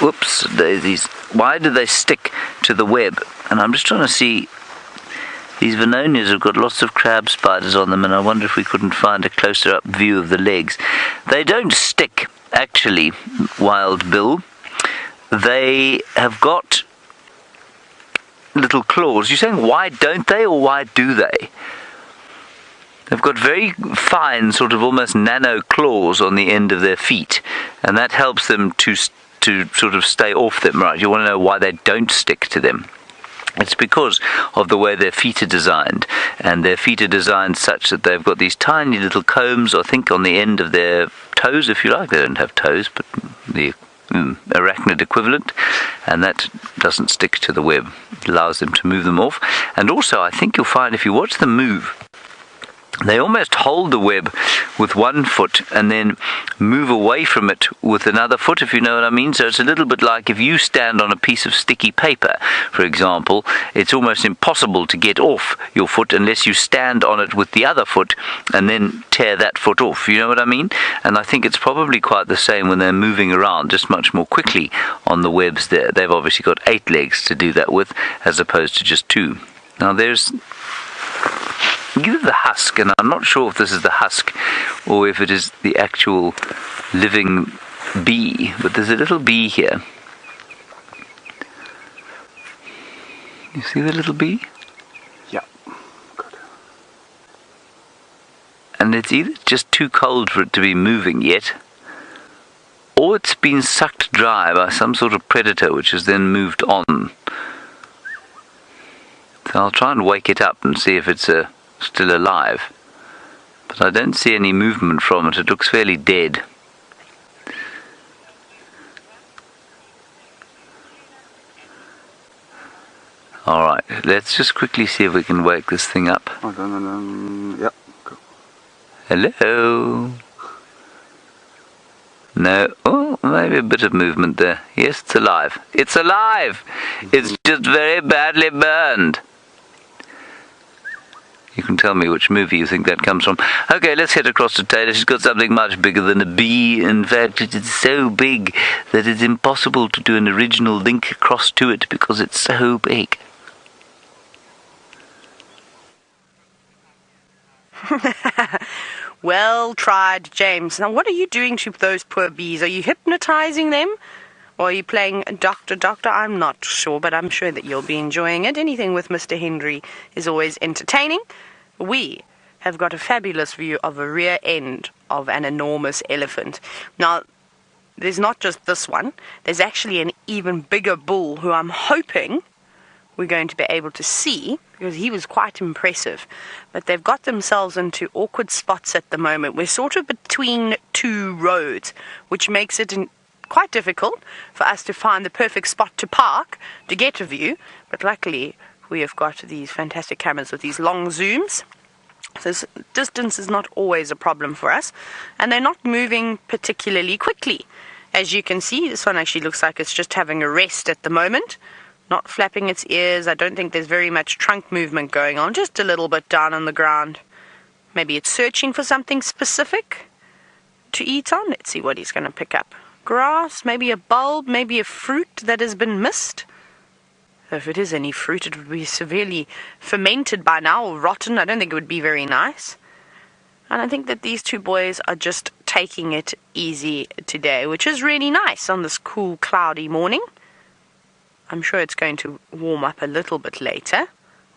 Whoops, daisies. Why do they stick to the web? And I'm just trying to see... These Venonias have got lots of crab spiders on them, and I wonder if we couldn't find a closer-up view of the legs. They don't stick, actually, Wild Bill. They have got little claws. You're saying, why don't they, or why do they? They've got very fine, sort of almost nano claws on the end of their feet, and that helps them to sort of stay off them, right? You want to know why they don't stick to them. It's because of the way their feet are designed, and their feet are designed such that they've got these tiny little combs, I think, on the end of their toes, if you like. They don't have toes, but the arachnid equivalent, and that doesn't stick to the web. It allows them to move them off. And also, I think you'll find if you watch them move, they almost hold the web with one foot and then move away from it with another foot, if you know what I mean. So it's a little bit like if you stand on a piece of sticky paper, for example, it's almost impossible to get off your foot unless you stand on it with the other foot and then tear that foot off. You know what I mean? And I think it's probably quite the same when they're moving around, just much more quickly on the webs there. They've obviously got 8 legs to do that with, as opposed to just 2. Now there's... Give it the husk, and I'm not sure if this is the husk or if it is the actual living bee, but there's a little bee here. You see the little bee? Yeah, good. And it's either just too cold for it to be moving yet, or it's been sucked dry by some sort of predator which has then moved on. So I'll try and wake it up and see if it's still alive, but I don't see any movement from it. It looks fairly dead. Alright, let's just quickly see if we can wake this thing up. Yeah, go. Hello? No. Oh, maybe a bit of movement there. Yes, it's alive. It's alive! It's just very badly burned. You can tell me which movie you think that comes from. Okay, let's head across to Taylor. She's got something much bigger than a bee. In fact, it is so big that it's impossible to do an original link across to it because it's so big. Well tried, James. Now, what are you doing to those poor bees? Are you hypnotizing them? Or are you playing Doctor? I'm not sure, but I'm sure that you'll be enjoying it. Anything with Mr. Henry is always entertaining. We have got a fabulous view of a rear end of an enormous elephant. Now, there's not just this one. There's actually an even bigger bull who I'm hoping we're going to be able to see, because he was quite impressive. But they've got themselves into awkward spots at the moment. We're sort of between 2 roads, which makes it quite difficult for us to find the perfect spot to park to get a view, but luckily we have got these fantastic cameras with these long zooms. So distance is not always a problem for us. And they're not moving particularly quickly. As you can see, this one actually looks like it's just having a rest at the moment. Not flapping its ears. I don't think there's very much trunk movement going on. Just a little bit down on the ground. Maybe it's searching for something specific to eat on. Let's see what he's going to pick up. Grass, maybe a bulb, maybe a fruit that has been missed. If it is any fruit, it would be severely fermented by now, or rotten. I don't think it would be very nice. And I think that these two boys are just taking it easy today, which is really nice on this cool, cloudy morning. I'm sure it's going to warm up a little bit later.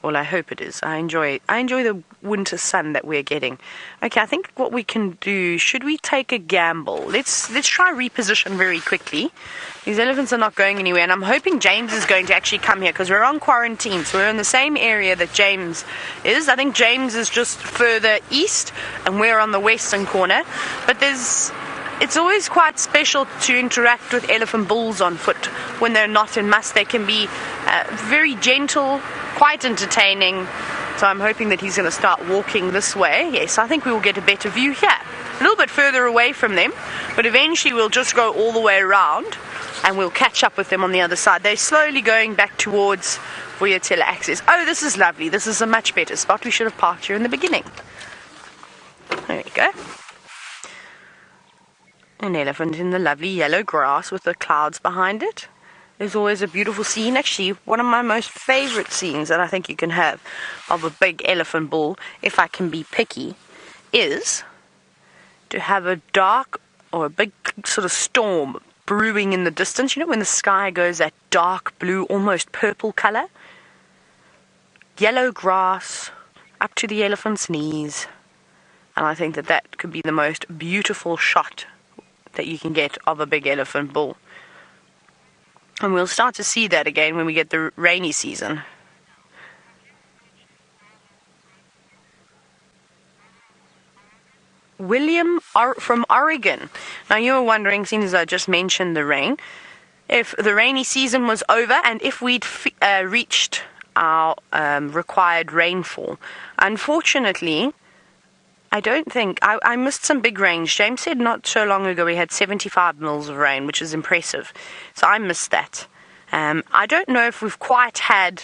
Well, I hope it is. I enjoy the winter sun that we're getting. Okay, I think what we can do, should we take a gamble? Let's try reposition very quickly. These elephants are not going anywhere, and I'm hoping James is going to actually come here because we're on quarantine, so we're in the same area that James is. I think James is just further east, and we're on the western corner. But it's always quite special to interact with elephant bulls on foot when they're not in mass. They can be very gentle, quite entertaining. So I'm hoping that he's going to start walking this way. Yes, I think we will get a better view here. A little bit further away from them, but eventually we'll just go all the way around and we'll catch up with them on the other side. They're slowly going back towards Vuyatela access. Oh, this is lovely. This is a much better spot. We should have parked here in the beginning. There we go. An elephant in the lovely yellow grass with the clouds behind it. There's always a beautiful scene. Actually, one of my most favorite scenes that I think you can have of a big elephant bull, if I can be picky, is to have a dark or a big sort of storm brewing in the distance. You know, when the sky goes that dark blue, almost purple color? Yellow grass up to the elephant's knees. And I think that that could be the most beautiful shot that you can get of a big elephant bull. And we'll start to see that again when we get the rainy season. William from Oregon. Now you were wondering, seeing as I just mentioned the rain, if the rainy season was over and if we'd reached our required rainfall. Unfortunately, I don't think, I missed some big rains. James said not so long ago we had 75 mils of rain, which is impressive. So I missed that. I don't know if we've quite had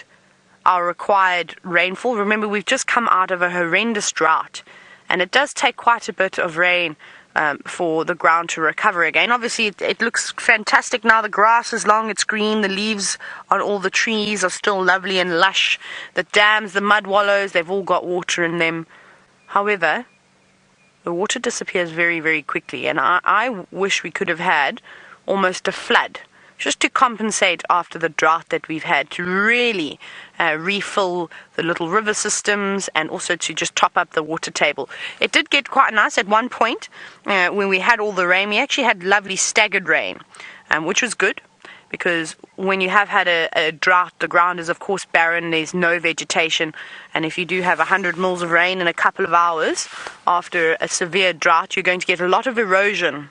our required rainfall. Remember, we've just come out of a horrendous drought. And it does take quite a bit of rain for the ground to recover again. Obviously, it looks fantastic now. The grass is long, it's green. The leaves on all the trees are still lovely and lush. The dams, the mud wallows, they've all got water in them. However, the water disappears very, very quickly, and I wish we could have had almost a flood, just to compensate after the drought that we've had, to really refill the little river systems and also to just top up the water table. It did get quite nice at one point when we had all the rain. We actually had lovely staggered rain, which was good. Because when you have had a drought, the ground is, of course, barren. There's no vegetation. And if you do have 100 mils of rain in a couple of hours after a severe drought, you're going to get a lot of erosion,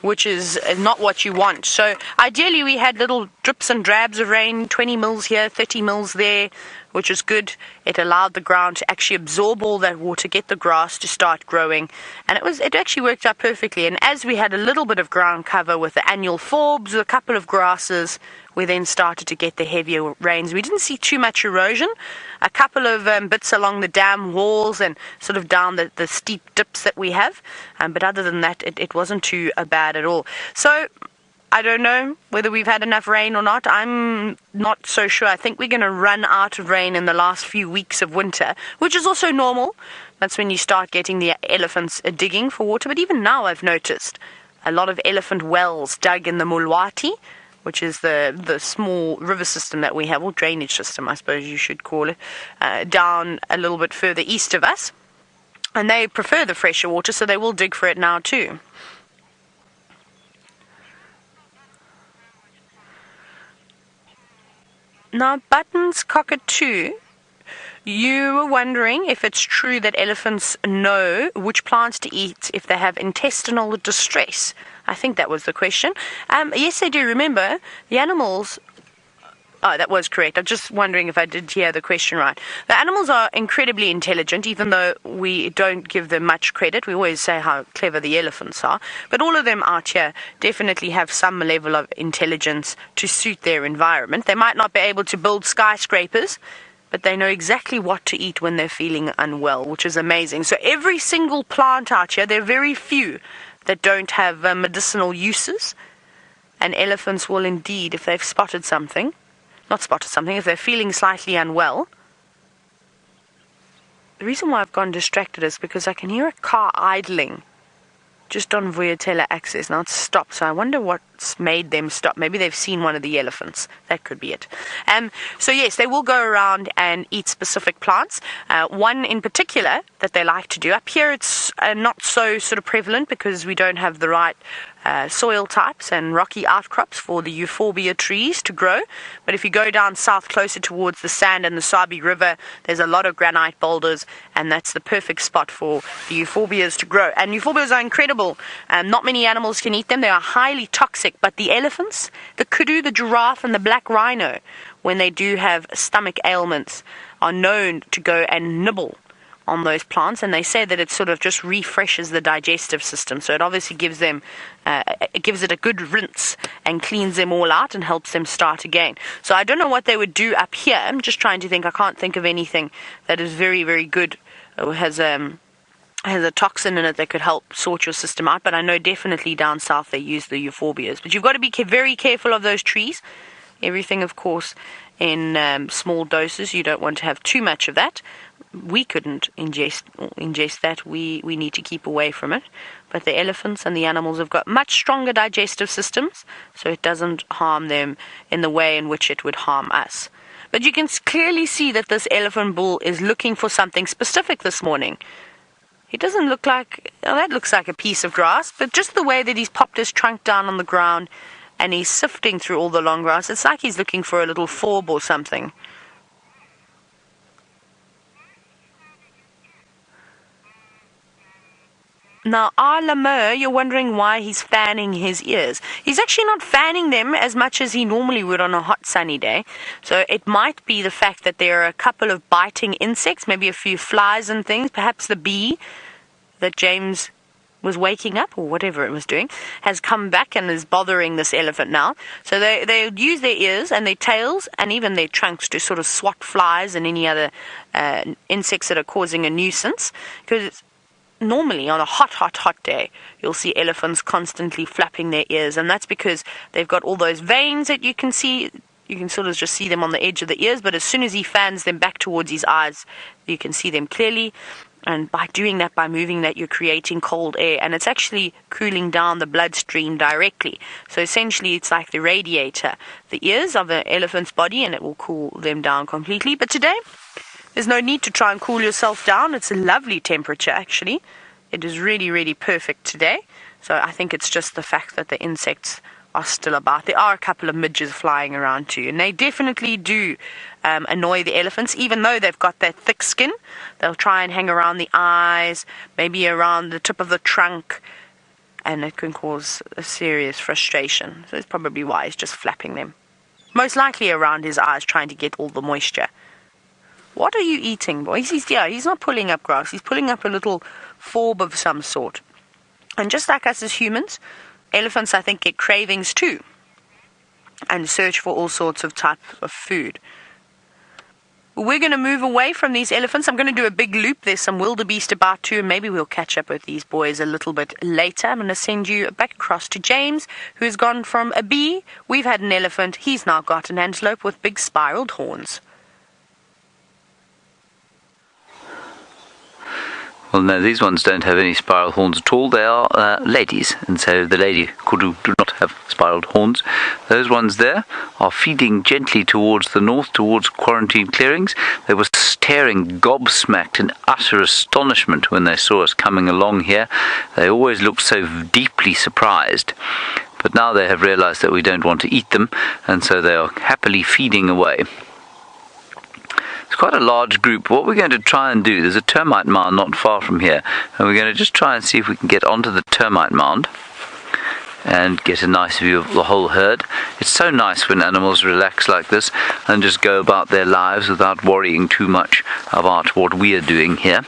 which is not what you want. So ideally, we had little drips and drabs of rain, 20 mils here, 30 mils there, which is good. It allowed the ground to actually absorb all that water, get the grass to start growing, and it actually worked out perfectly. And as we had a little bit of ground cover with the annual forbs, a couple of grasses, we then started to get the heavier rains. We didn't see too much erosion, a couple of bits along the dam walls and sort of down the steep dips that we have, but other than that, it wasn't too bad at all. So I don't know whether we've had enough rain or not. I'm not so sure. I think we're going to run out of rain in the last few weeks of winter, which is also normal. That's when you start getting the elephants digging for water. But even now I've noticed a lot of elephant wells dug in the Mulwati, which is the small river system that we have, or drainage system, I suppose you should call it, down a little bit further east of us. And they prefer the fresher water, so they will dig for it now too. Now, Buttons Cockatoo, you were wondering if it's true that elephants know which plants to eat if they have intestinal distress. I think that was the question. Yes, they do. Remember, the animals Oh, that was correct. I'm just wondering if I did hear the question right. The animals are incredibly intelligent, even though we don't give them much credit. We always say how clever the elephants are. But all of them out here definitely have some level of intelligence to suit their environment. They might not be able to build skyscrapers, but they know exactly what to eat when they're feeling unwell, which is amazing. So every single plant out here, there are very few that don't have medicinal uses. And elephants will indeed, if they've if they're feeling slightly unwell. The reason why I've gone distracted is because I can hear a car idling just on Vuyatela access. Now it's stopped, so I wonder what's made them stop. Maybe they've seen one of the elephants. That could be it. So yes, they will go around and eat specific plants. One in particular that they like to do. Up here it's not so sort of prevalent because we don't have the right soil types and rocky outcrops for the euphorbia trees to grow. But if you go down south closer towards the Sand and the Sabi River, there's a lot of granite boulders, and that's the perfect spot for the euphorbias to grow. And euphorbias are incredible. Not many animals can eat them. They are highly toxic, but the elephants, the kudu, the giraffe, and the black rhino, when they do have stomach ailments, are known to go and nibble on those plants, and they say that it sort of just refreshes the digestive system. So it obviously gives them, it gives it a good rinse and cleans them all out and helps them start again. So I don't know what they would do up here. I'm just trying to think. I can't think of anything that is very, very good or has a toxin in it that could help sort your system out. But I know definitely down south they use the euphorbias. But you've got to be very careful of those trees. Everything, of course, in small doses. You don't want to have too much of that. We couldn't ingest that. We need to keep away from it. But the elephants and the animals have got much stronger digestive systems, so it doesn't harm them in the way in which it would harm us. But you can clearly see that this elephant bull is looking for something specific this morning. He doesn't look like, that looks like a piece of grass, but just the way that he's popped his trunk down on the ground and he's sifting through all the long grass, it's like he's looking for a little forb or something. Now, Lamur, you're wondering why he's fanning his ears. He's actually not fanning them as much as he normally would on a hot sunny day. So it might be the fact that there are a couple of biting insects, maybe a few flies and things, perhaps the bee that James was waking up, or whatever it was doing, has come back and is bothering this elephant now. So they use their ears and their tails and even their trunks to sort of swat flies and any other insects that are causing a nuisance. Because normally on a hot day, you'll see elephants constantly flapping their ears, and that's because they've got all those veins that you can see. You can sort of just see them on the edge of the ears, but as soon as he fans them back towards his eyes, you can see them clearly. And by doing that, by moving that, you're creating cold air, and it's actually cooling down the bloodstream directly. So essentially, it's like the radiator, the ears of the elephant's body, and it will cool them down completely. But today, there's no need to try and cool yourself down. It's a lovely temperature, actually. It is really, really perfect today. So I think it's just the fact that the insects are still about. There are a couple of midges flying around too, and they definitely do annoy the elephants, even though they've got that thick skin. They'll try and hang around the eyes, maybe around the tip of the trunk, and it can cause a serious frustration. So that's probably why he's just flapping them. Most likely around his eyes, trying to get all the moisture. What are you eating, boys? He's not pulling up grass. He's pulling up a little forb of some sort. And just like us as humans, elephants, I think, get cravings too and search for all sorts of type of food. We're going to move away from these elephants. I'm going to do a big loop. There's some wildebeest about too, and maybe we'll catch up with these boys a little bit later. I'm going to send you back across to James, who's gone from a bee. We've had an elephant. He's now got an antelope with big spiraled horns. Well, no, these ones don't have any spiral horns at all. They are ladies, and so the lady kudu do not have spiraled horns. Those ones there are feeding gently towards the north, towards quarantine clearings. They were staring gobsmacked in utter astonishment when they saw us coming along here. They always looked so deeply surprised. But now they have realized that we don't want to eat them, and so they are happily feeding away. It's quite a large group. What we're going to try and do, there's a termite mound not far from here, and we're going to just try and see if we can get onto the termite mound and get a nice view of the whole herd. It's so nice when animals relax like this and just go about their lives without worrying too much about what we are doing here.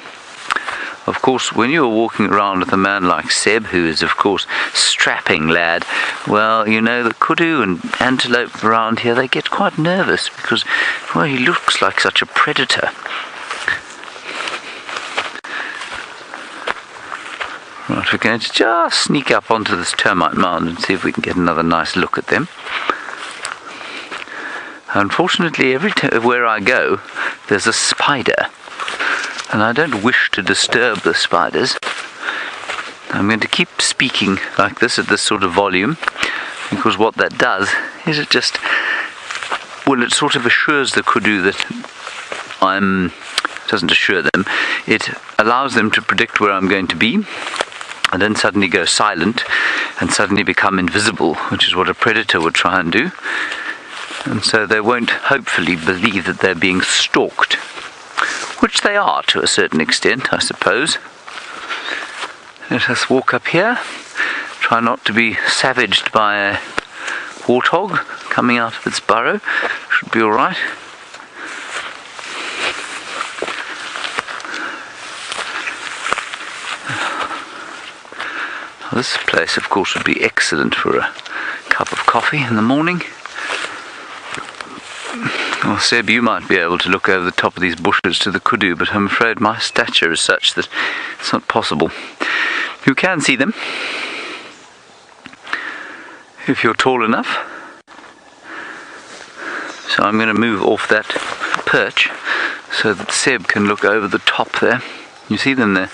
Of course, when you're walking around with a man like Seb, who is of course strapping lad, well, you know, the kudu and antelope around here, they get quite nervous because, well, he looks like such a predator. Right, we're going to just sneak up onto this termite mound and see if we can get another nice look at them. Unfortunately, everywhere I go, there's a spider. And I don't wish to disturb the spiders. I'm going to keep speaking like this at this sort of volume, because what that does is it just, well, it sort of assures the kudu that it doesn't assure them, it allows them to predict where I'm going to be, and then suddenly go silent and suddenly become invisible, which is what a predator would try and do. And so they won't hopefully believe that they're being stalked. Which they are to a certain extent, I suppose. Let us walk up here. Try not to be savaged by a warthog coming out of its burrow. Should be alright. This place, of course, would be excellent for a cup of coffee in the morning. Well, Seb, you might be able to look over the top of these bushes to the kudu, but I'm afraid my stature is such that it's not possible. You can see them, if you're tall enough. So I'm going to move off that perch so that Seb can look over the top there. You see them there?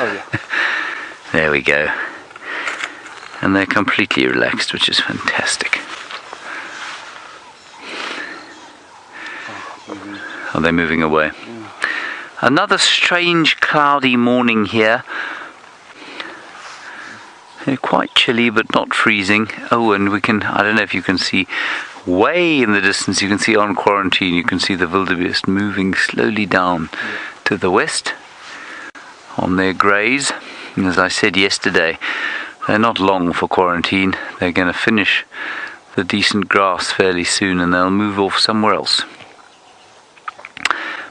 Oh, yeah. There we go. And they're completely relaxed, which is fantastic. Are they moving away? Yeah. Another strange cloudy morning here. They're quite chilly but not freezing. Oh, and we can, I don't know if you can see, way in the distance, you can see on quarantine, you can see the wildebeest moving slowly down to the west on their graze. And as I said yesterday, they're not long for quarantine. They're going to finish the decent grass fairly soon and they'll move off somewhere else.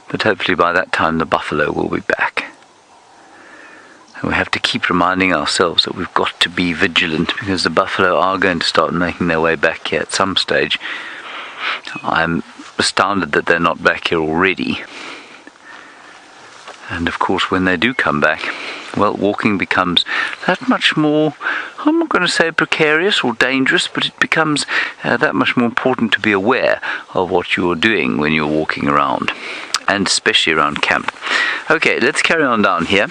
But hopefully by that time the buffalo will be back. And we have to keep reminding ourselves that we've got to be vigilant, because the buffalo are going to start making their way back here at some stage. I'm astounded that they're not back here already. And of course when they do come back, well, walking becomes that much more, I'm not going to say precarious or dangerous, but it becomes that much more important to be aware of what you're doing when you're walking around, and especially around camp. Okay, let's carry on down here.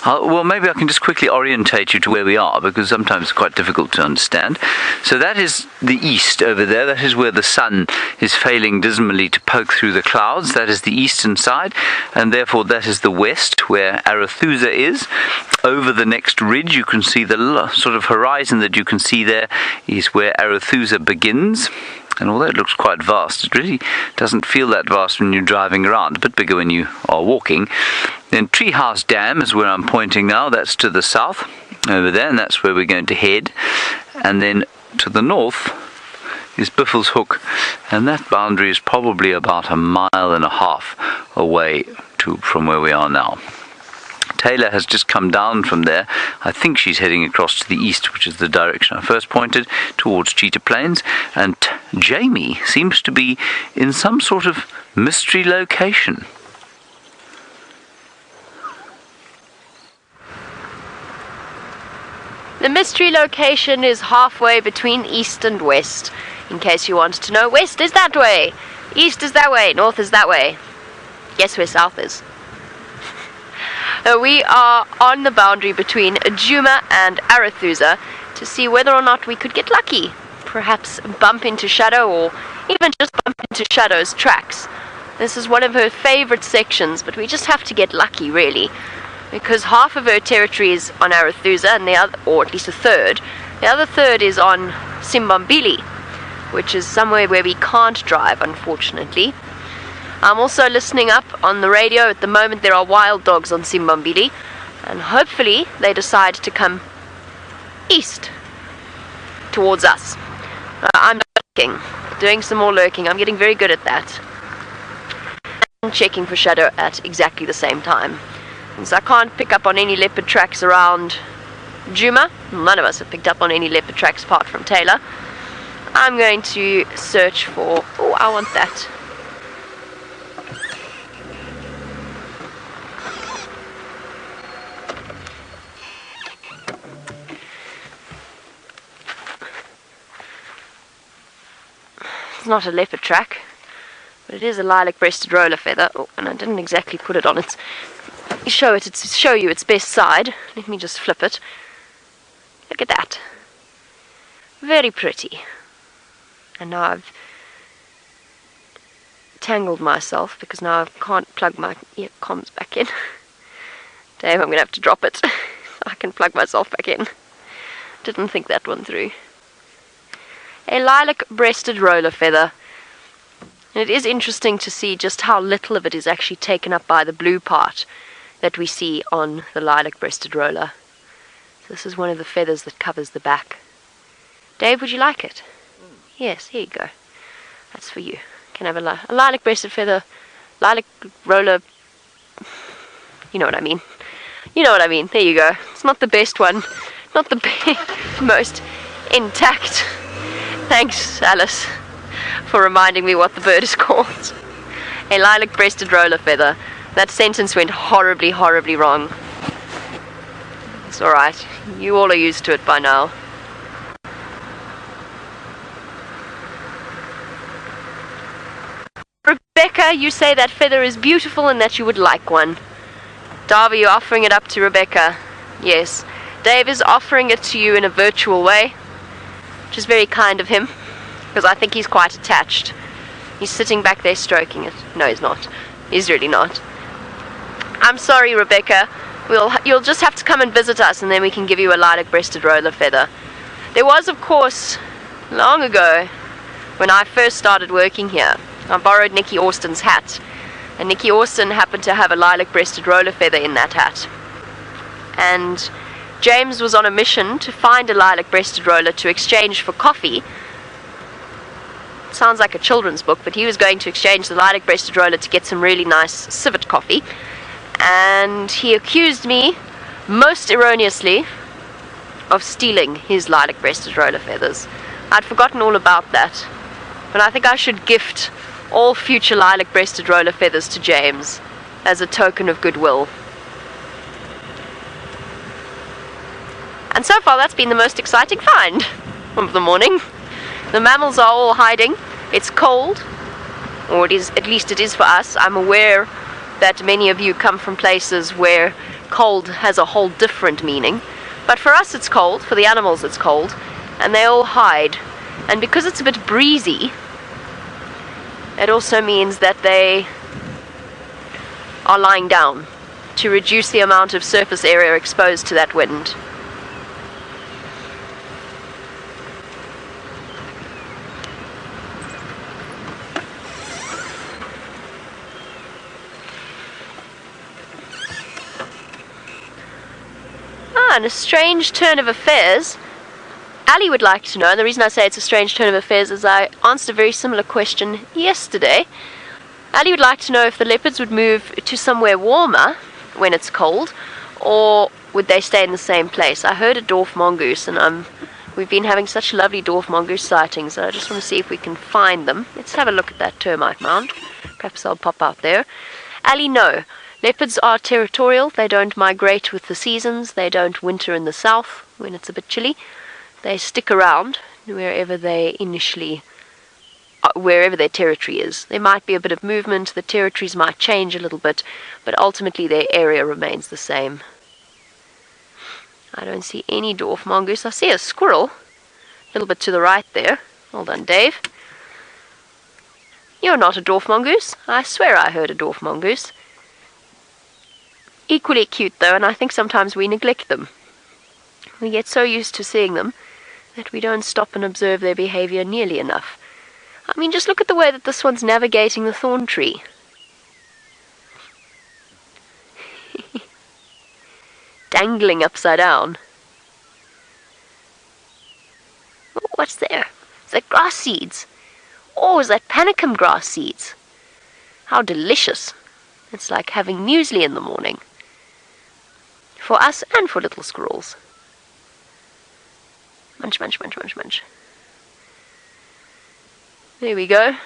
Well, maybe I can just quickly orientate you to where we are, because sometimes it's quite difficult to understand. So that is the east over there. That is where the sun is failing dismally to poke through the clouds. That is the eastern side, and therefore that is the west, where Arathusa is. Over the next ridge, you can see the sort of horizon that you can see there is where Arathusa begins. And although it looks quite vast, it really doesn't feel that vast when you're driving around, a bit bigger when you are walking. Then Treehouse Dam is where I'm pointing now. That's to the south over there, and that's where we're going to head. And then to the north is Buffelshoek, and that boundary is probably about 1.5 miles away from where we are now. Taylor has just come down from there. I think she's heading across to the east, which is the direction I first pointed, towards Cheetah Plains. And Jamie seems to be in some sort of mystery location. The mystery location is halfway between east and west. In case you wanted to know, west is that way, east is that way, north is that way. Guess where south is? We are on the boundary between Djuma and Arathusa to see whether or not we could get lucky. Perhaps bump into Shadow, or even just bump into Shadow's tracks. This is one of her favorite sections, but we just have to get lucky, really. Because half of her territory is on Arathusa, and the other, or at least a third. The other third is on Simbambili, which is somewhere where we can't drive, unfortunately. I'm also listening up on the radio. At the moment there are wild dogs on Simbambili, And hopefully they decide to come east towards us. I'm lurking, doing some more lurking. I'm getting very good at that. And checking for shadow at exactly the same time. And so I can't pick up on any leopard tracks around Djuma. None of us have picked up on any leopard tracks apart from Taylor. I'm going to search for... Oh, I want that. It's not a leopard track, but it is a lilac-breasted roller feather. Oh, and I didn't exactly put it on its... show you its best side. Let me just flip it. Look at that. Very pretty. And now I've tangled myself because now I can't plug my ear comms back in. Dave, I'm going to have to drop it. I can plug myself back in. Didn't think that one through. A lilac-breasted roller feather. And it is interesting to see just how little of it is actually taken up by the blue part that we see on the lilac-breasted roller. So this is one of the feathers that covers the back. Dave, would you like it? Yes, here you go. That's for you. You can have a lilac-breasted feather, lilac roller... You know what I mean. You know what I mean. There you go. It's not the best one. Not the most intact. Thanks, Alice, for reminding me what the bird is called. A lilac-breasted roller feather. That sentence went horribly, horribly wrong. It's alright. You all are used to it by now. Rebecca, you say that feather is beautiful and that you would like one. Darby, you're offering it up to Rebecca. Yes. Dave is offering it to you in a virtual way, which is very kind of him, because I think he's quite attached. He's sitting back there stroking it. No, he's not. He's really not. I'm sorry, Rebecca. You'll just have to come and visit us, and then we can give you a lilac-breasted roller feather. There was, of course, long ago, when I first started working here, I borrowed Nikki Austin's hat, and Nikki Austin happened to have a lilac-breasted roller feather in that hat. And James was on a mission to find a lilac-breasted roller to exchange for coffee. Sounds like a children's book, but he was going to exchange the lilac-breasted roller to get some really nice civet coffee. And he accused me, most erroneously, of stealing his lilac-breasted roller feathers. I'd forgotten all about that, but I think I should gift all future lilac-breasted roller feathers to James as a token of goodwill. And so far that's been the most exciting find of the morning. The mammals are all hiding. It's cold, or it is, at least it is for us. I'm aware that many of you come from places where cold has a whole different meaning. But for us it's cold, for the animals it's cold, and they all hide. And because it's a bit breezy, it also means that they are lying down to reduce the amount of surface area exposed to that wind. And a strange turn of affairs. Ali would like to know, and the reason I say it's a strange turn of affairs is I answered a very similar question yesterday. Ali would like to know if the leopards would move to somewhere warmer when it's cold, or would they stay in the same place. I heard a dwarf mongoose, and we've been having such lovely dwarf mongoose sightings, so I just want to see if we can find them. Let's have a look at that termite mound. Perhaps I'll pop out there. Ali, no. Leopards are territorial. They don't migrate with the seasons. They don't winter in the south when it's a bit chilly. They stick around wherever their territory is. There might be a bit of movement. The territories might change a little bit, but ultimately their area remains the same. I don't see any dwarf mongoose. I see a squirrel a little bit to the right there. Well done, Dave. You're not a dwarf mongoose. I swear I heard a dwarf mongoose. Equally cute though, and I think sometimes we neglect them. We get so used to seeing them that we don't stop and observe their behavior nearly enough. I mean, just look at the way that this one's navigating the thorn tree. dangling upside down. Oh, what's there? Is that grass seeds? Oh, is that panicum grass seeds? How delicious. It's like having muesli in the morning. For us and for little squirrels. Munch, munch, munch, munch, munch. There we go.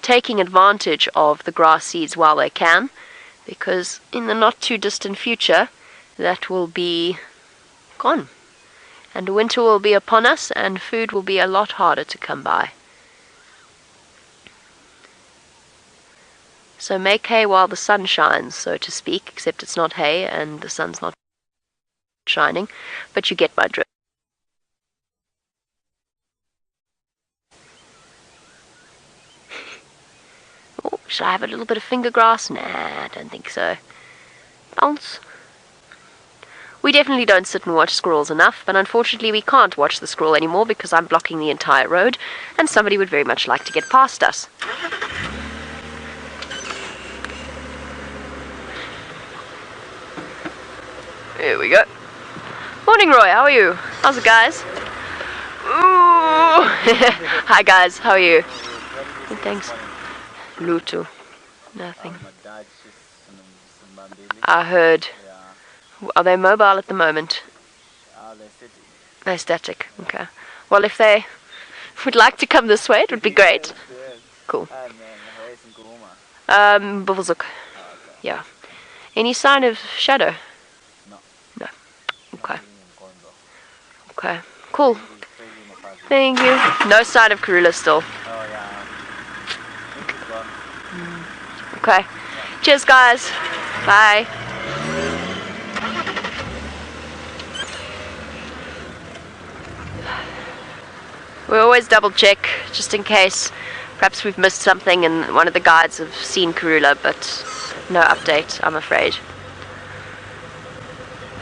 Taking advantage of the grass seeds while they can, because in the not too distant future that will be gone, and winter will be upon us and food will be a lot harder to come by. So make hay while the sun shines, so to speak, except it's not hay and the sun's not shining, but you get my drift. Oh, should I have a little bit of finger grass? Nah, I don't think so. Bounce. We definitely don't sit and watch squirrels enough, but unfortunately we can't watch the squirrel anymore because I'm blocking the entire road, and somebody would very much like to get past us. Here we go. Morning, Roy. How are you? How's it, guys? Ooh. Hi, guys. How are you? Thanks. Luto. Nothing. I heard. Are they mobile at the moment? They're static. Okay. Well, if they would like to come this way, it would be great. Cool. Buvelsuk. Yeah. Any sign of shadow? No. Okay. Okay. Cool. Thank you. No sign of Karula still. Okay. Cheers, guys. Bye. We always double check just in case perhaps we've missed something and one of the guides have seen Karula, but no update, I'm afraid.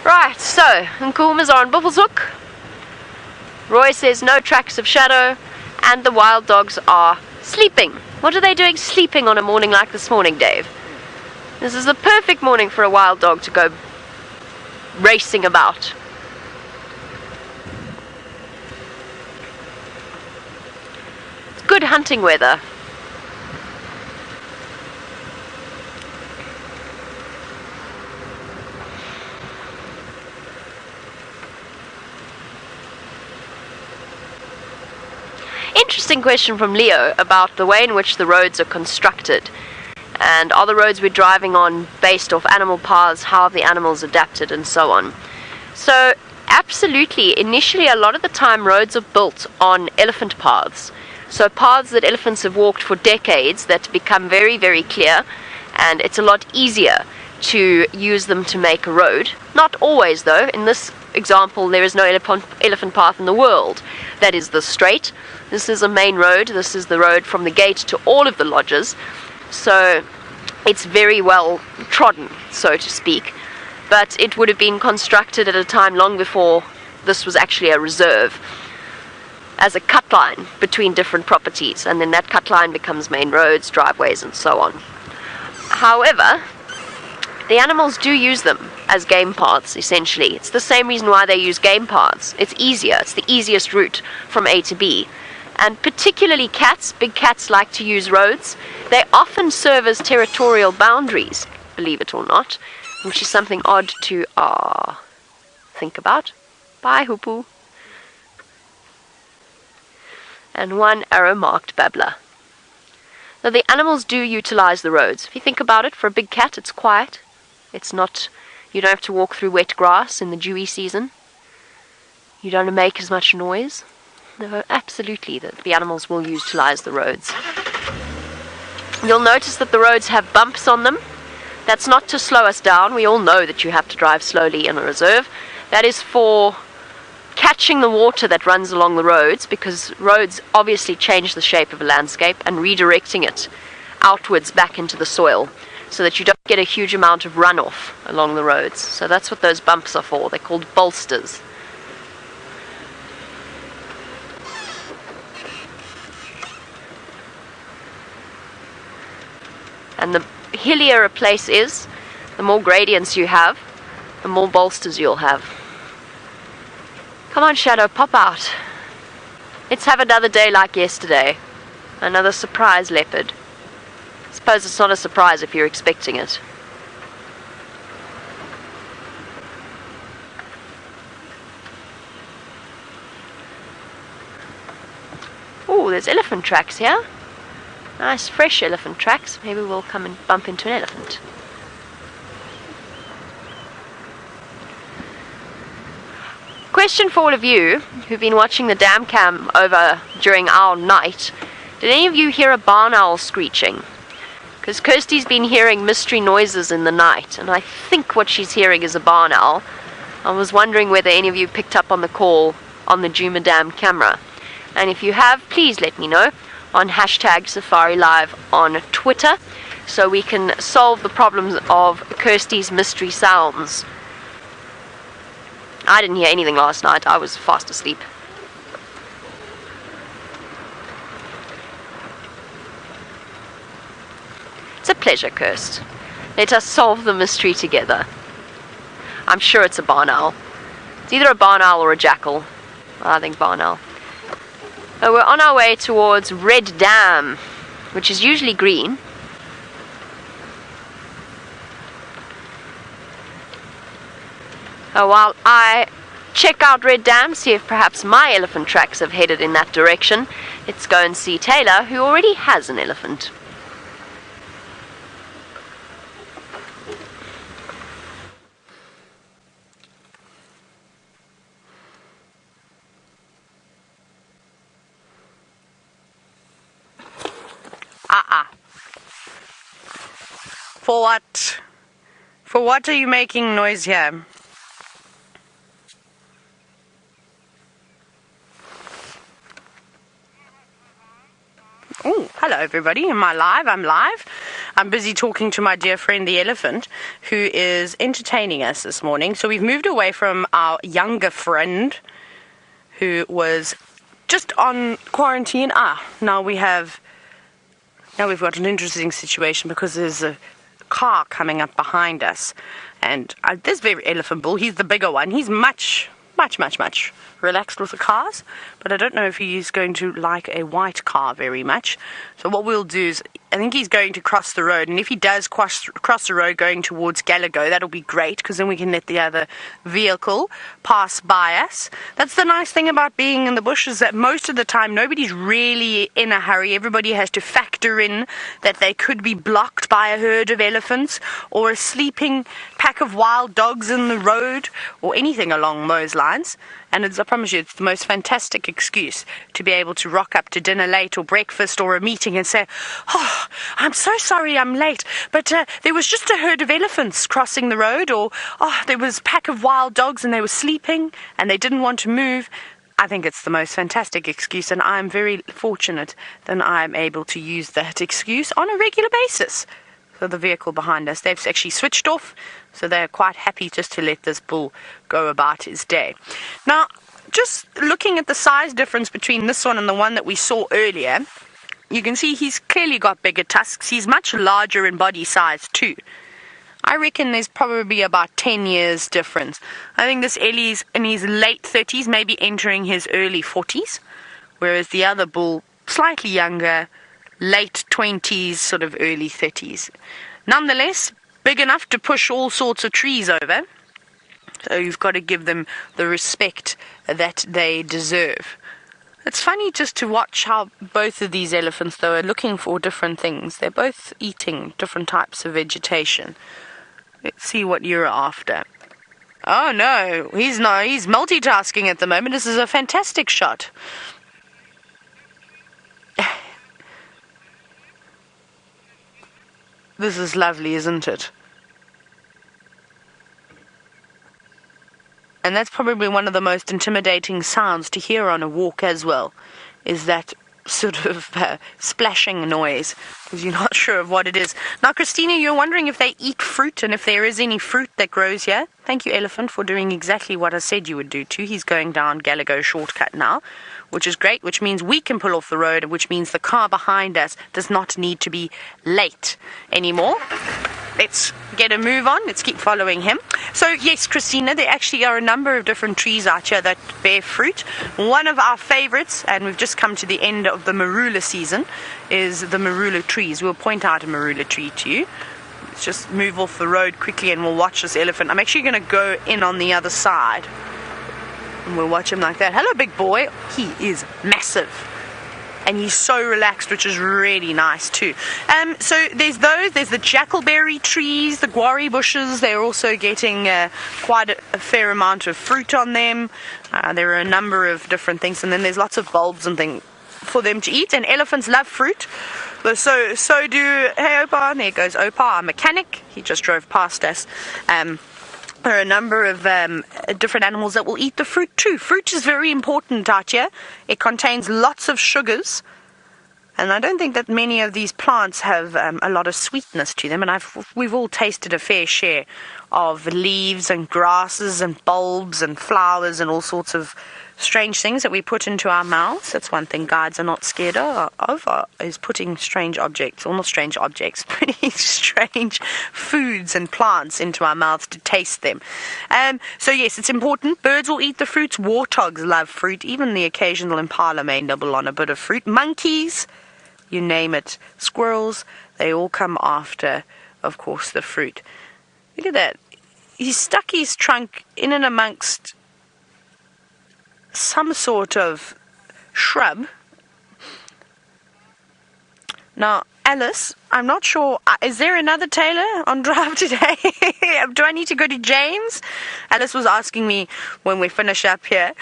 Right, so Nkumas are on Buffelshoek. Roy says no tracks of shadow, and the wild dogs are sleeping. What are they doing sleeping on a morning like this morning, Dave? This is the perfect morning for a wild dog to go racing about. It's good hunting weather. Interesting question from Leo about the way in which the roads are constructed, and are the roads we're driving on based off animal paths, how have the animals adapted, and so on. So absolutely, initially a lot of the time roads are built on elephant paths, so paths that elephants have walked for decades that become very, very clear, and it's a lot easier to use them to make a road. Not always though. In this example there is no elephant path in the world that is this straight. This is a main road. This is the road from the gate to all of the lodges, so it's very well trodden, so to speak, but it would have been constructed at a time long before this was actually a reserve, as a cut line between different properties, and then that cut line becomes main roads, driveways, and so on. However, the animals do use them as game paths, essentially. It's the same reason why they use game paths. It's easier. It's the easiest route from A to B. And particularly cats, big cats like to use roads. They often serve as territorial boundaries, believe it or not, which is something odd to think about. Bye, Hoopu. And one arrow-marked babbler. So the animals do utilize the roads. If you think about it, for a big cat, it's quiet. It's not, you don't have to walk through wet grass in the dewy season. You don't make as much noise. No, absolutely, the animals will utilize the roads. You'll notice that the roads have bumps on them. That's not to slow us down. We all know that you have to drive slowly in a reserve. That is for catching the water that runs along the roads, because roads obviously change the shape of a landscape, and redirecting it outwards back into the soil so that you don't get a huge amount of runoff along the roads. So that's what those bumps are for. They're called bolsters. And the hillier a place is, the more gradients you have, the more bolsters you'll have. Come on, Shadow, pop out. Let's have another day like yesterday. Another surprise leopard. Suppose it's not a surprise if you're expecting it. Oh, there's elephant tracks here. Nice fresh elephant tracks. Maybe we'll come and bump into an elephant. Question for all of you who've been watching the dam cam over during our night. Did any of you hear a barn owl screeching? Because Kirsty's been hearing mystery noises in the night, and I think what she's hearing is a barn owl. I was wondering whether any of you picked up on the call on the Djuma Dam camera. And if you have, please let me know on #SafariLive on Twitter, so we can solve the problems of Kirsty's mystery sounds. I didn't hear anything last night. I was fast asleep. It's a pleasure, Kirst. Let us solve the mystery together. I'm sure it's a barn owl. It's either a barn owl or a jackal. I think barn owl. We're on our way towards Red Dam, which is usually green. While I check out Red Dam, see if perhaps my elephant tracks have headed in that direction, let's go and see Taylor, who already has an elephant. For what? For what are you making noise here? Oh, hello everybody. Am I live? I'm live. I'm busy talking to my dear friend the elephant, who is entertaining us this morning. So we've moved away from our younger friend, who was just on quarantine. Now we've got an interesting situation because there's a car coming up behind us, and this very elephant bull, he's the bigger one. He's much relaxed with the cars, but I don't know if he's going to like a white car very much. So what we'll do is, I think he's going to cross the road, and if he does cross the road going towards Gallagher, that'll be great, because then we can let the other vehicle pass by us. That's the nice thing about being in the bush, is that most of the time nobody's really in a hurry. Everybody has to factor in that they could be blocked by a herd of elephants, or a sleeping pack of wild dogs in the road, or anything along those lines. And I promise you, it's the most fantastic excuse to be able to rock up to dinner late or breakfast or a meeting and say, "Oh, I'm so sorry I'm late, but there was just a herd of elephants crossing the road," or "Oh, there was a pack of wild dogs and they were sleeping and they didn't want to move." I think it's the most fantastic excuse, and I'm very fortunate that I'm able to use that excuse on a regular basis. So the vehicle behind us, they've actually switched off, so they're quite happy just to let this bull go about his day. Now, just looking at the size difference between this one and the one that we saw earlier, you can see he's clearly got bigger tusks. He's much larger in body size too. I reckon there's probably about 10 years difference. I think this Ellie's in his late 30s, maybe entering his early 40s, whereas the other bull, slightly younger, late 20s, sort of early 30s. Nonetheless, big enough to push all sorts of trees over. So you've got to give them the respect that they deserve. It's funny just to watch how both of these elephants, though, are looking for different things. They're both eating different types of vegetation. Let's see what you're after. Oh no, he's not. He's multitasking at the moment. This is a fantastic shot. This is lovely, isn't it? And that's probably one of the most intimidating sounds to hear on a walk as well, is that sort of splashing noise, because you're not sure of what it is. Now, Christina, you're wondering if they eat fruit and if there is any fruit that grows here. Thank you, elephant, for doing exactly what I said you would do too. He's going down Gallagher shortcut now, which is great, which means we can pull off the road, which means the car behind us does not need to be late anymore. let's get a move on. Let's keep following him. So yes, Christina, there actually are a number of different trees out here that bear fruit. One of our favorites, and we've just come to the end of the marula season, is the marula trees. We'll point out a marula tree to you. Let's just move off the road quickly and we'll watch this elephant. I'm actually going to go in on the other side and we'll watch him like that. Hello, big boy. He is massive. And he's so relaxed, which is really nice too. So there's the jackalberry trees, the guarri bushes. They're also getting quite a fair amount of fruit on them. There are a number of different things, and then there's lots of bulbs and things for them to eat. And elephants love fruit. So do, hey Opa, there goes Opa, our mechanic. He just drove past us. There are a number of different animals that will eat the fruit too. Fruit is very important out here. It contains lots of sugars. And I don't think that many of these plants have a lot of sweetness to them. And we've all tasted a fair share of leaves and grasses and bulbs and flowers and all sorts of strange things that we put into our mouths. That's one thing guides are not scared of is putting strange objects, or not strange objects, putting strange foods and plants into our mouths to taste them. So yes, it's important. Birds will eat the fruits. Warthogs love fruit. Even the occasional impala may nibble on a bit of fruit. Monkeys, you name it. Squirrels, they all come after, of course, the fruit. Look at that. He stuck his trunk in and amongst some sort of shrub. Now, Alice, I'm not sure, is there another tailor on drive today? Do I need to go to James? Alice was asking me when we finish up here,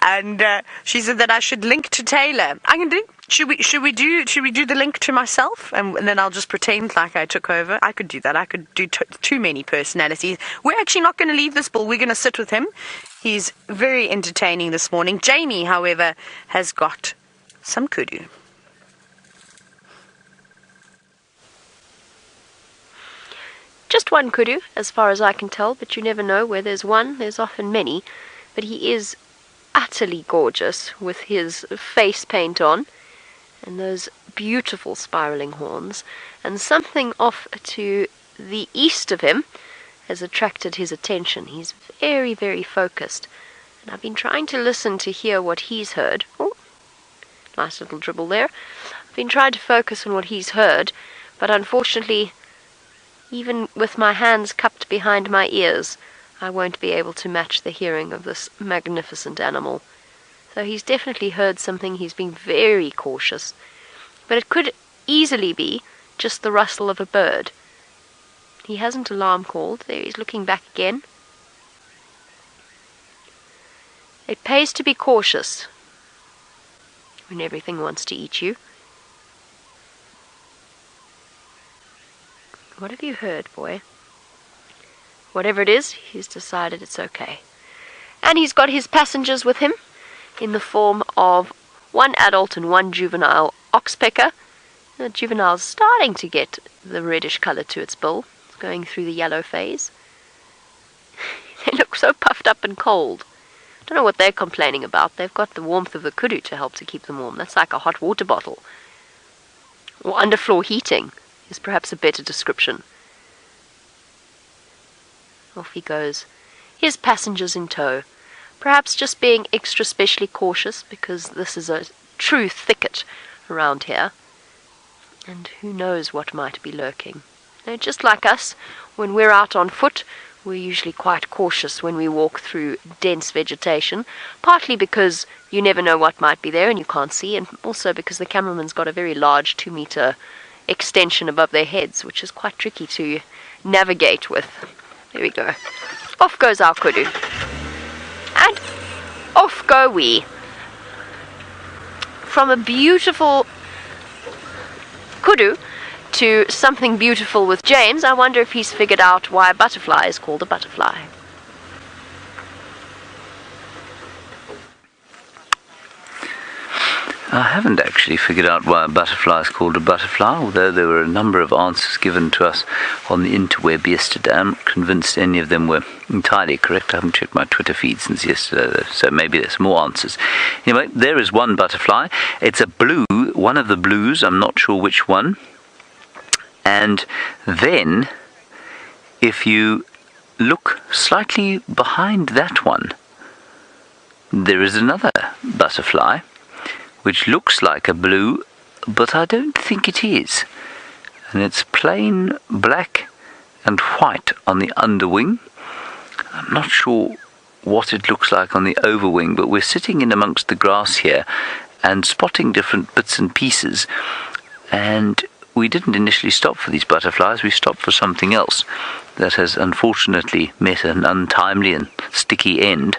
and she said that I should link to Taylor. I can do. Should we do the link to myself, and then I'll just pretend like I took over? I could do that. I could do too many personalities. We're actually not going to leave this bull. We're going to sit with him. He's very entertaining this morning. Jamie, however, has got some kudu. Just one kudu, as far as I can tell, but you never know. Where there's one, there's often many. But he is utterly gorgeous with his face paint on and those beautiful spiraling horns. And something off to the east of him has attracted his attention. He's very, very focused. And I've been trying to listen to hear what he's heard. Oh, nice little dribble there. I've been trying to focus on what he's heard, but unfortunately, even with my hands cupped behind my ears, I won't be able to match the hearing of this magnificent animal. So he's definitely heard something. He's been very cautious. But it could easily be just the rustle of a bird. He hasn't alarm called. There, he's looking back again. It pays to be cautious when everything wants to eat you. What have you heard, boy? Whatever it is, he's decided it's okay. And he's got his passengers with him in the form of one adult and one juvenile oxpecker. The juvenile's starting to get the reddish colour to its bill. It's going through the yellow phase. They look so puffed up and cold. Don't know what they're complaining about. They've got the warmth of the kudu to help to keep them warm. That's like a hot water bottle. Or underfloor heating is perhaps a better description. Off he goes. His passengers in tow. Perhaps just being extra specially cautious because this is a true thicket around here. And who knows what might be lurking. Now, just like us, when we're out on foot, we're usually quite cautious when we walk through dense vegetation, partly because you never know what might be there and you can't see, and also because the cameraman's got a very large 2-meter extension above their heads, which is quite tricky to navigate with. There we go. Off goes our kudu. And off go we. From a beautiful kudu to something beautiful with James, I wonder if he's figured out why a butterfly is called a butterfly. I haven't actually figured out why a butterfly is called a butterfly, although there were a number of answers given to us on the interweb yesterday. I'm not convinced any of them were entirely correct. I haven't checked my Twitter feed since yesterday, though, so maybe there's more answers. Anyway, there is one butterfly. It's a blue, one of the blues, I'm not sure which one. And then if you look slightly behind that one, there is another butterfly, which looks like a blue, but I don't think it is. And it's plain black and white on the underwing. I'm not sure what it looks like on the overwing, but we're sitting in amongst the grass here and spotting different bits and pieces. And we didn't initially stop for these butterflies, we stopped for something else that has unfortunately met an untimely and sticky end,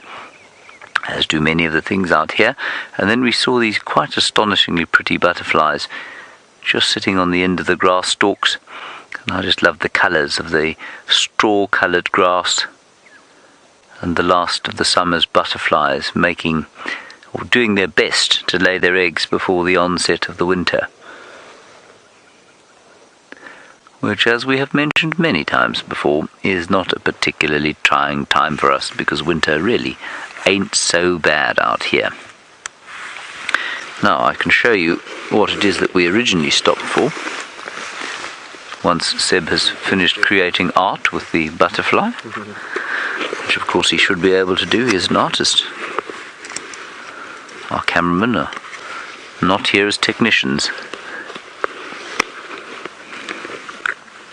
as do many of the things out here. And then we saw these quite astonishingly pretty butterflies just sitting on the end of the grass stalks. And I just love the colours of the straw-coloured grass and the last of the summer's butterflies making or doing their best to lay their eggs before the onset of the winter, which, as we have mentioned many times before, is not a particularly trying time for us, because winter really ain't so bad out here. Now I can show you what it is that we originally stopped for, once Seb has finished creating art with the butterfly, which of course he should be able to do. He is an artist. Our cameramen are not here as technicians.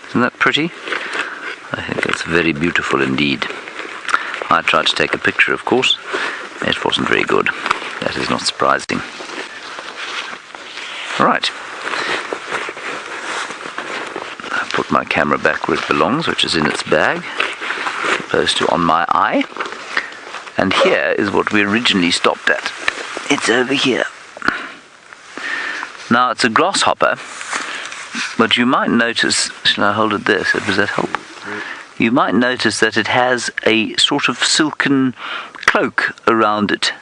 Isn't that pretty? I think that's very beautiful indeed. I tried to take a picture, of course. It wasn't very good. That is not surprising. Right. I put my camera back where it belongs, which is in its bag, as opposed to on my eye. And here is what we originally stopped at. It's over here. Now, it's a grasshopper, but you might notice, shall I hold it there? So does that help? You might notice that it has a sort of silken cloak around it.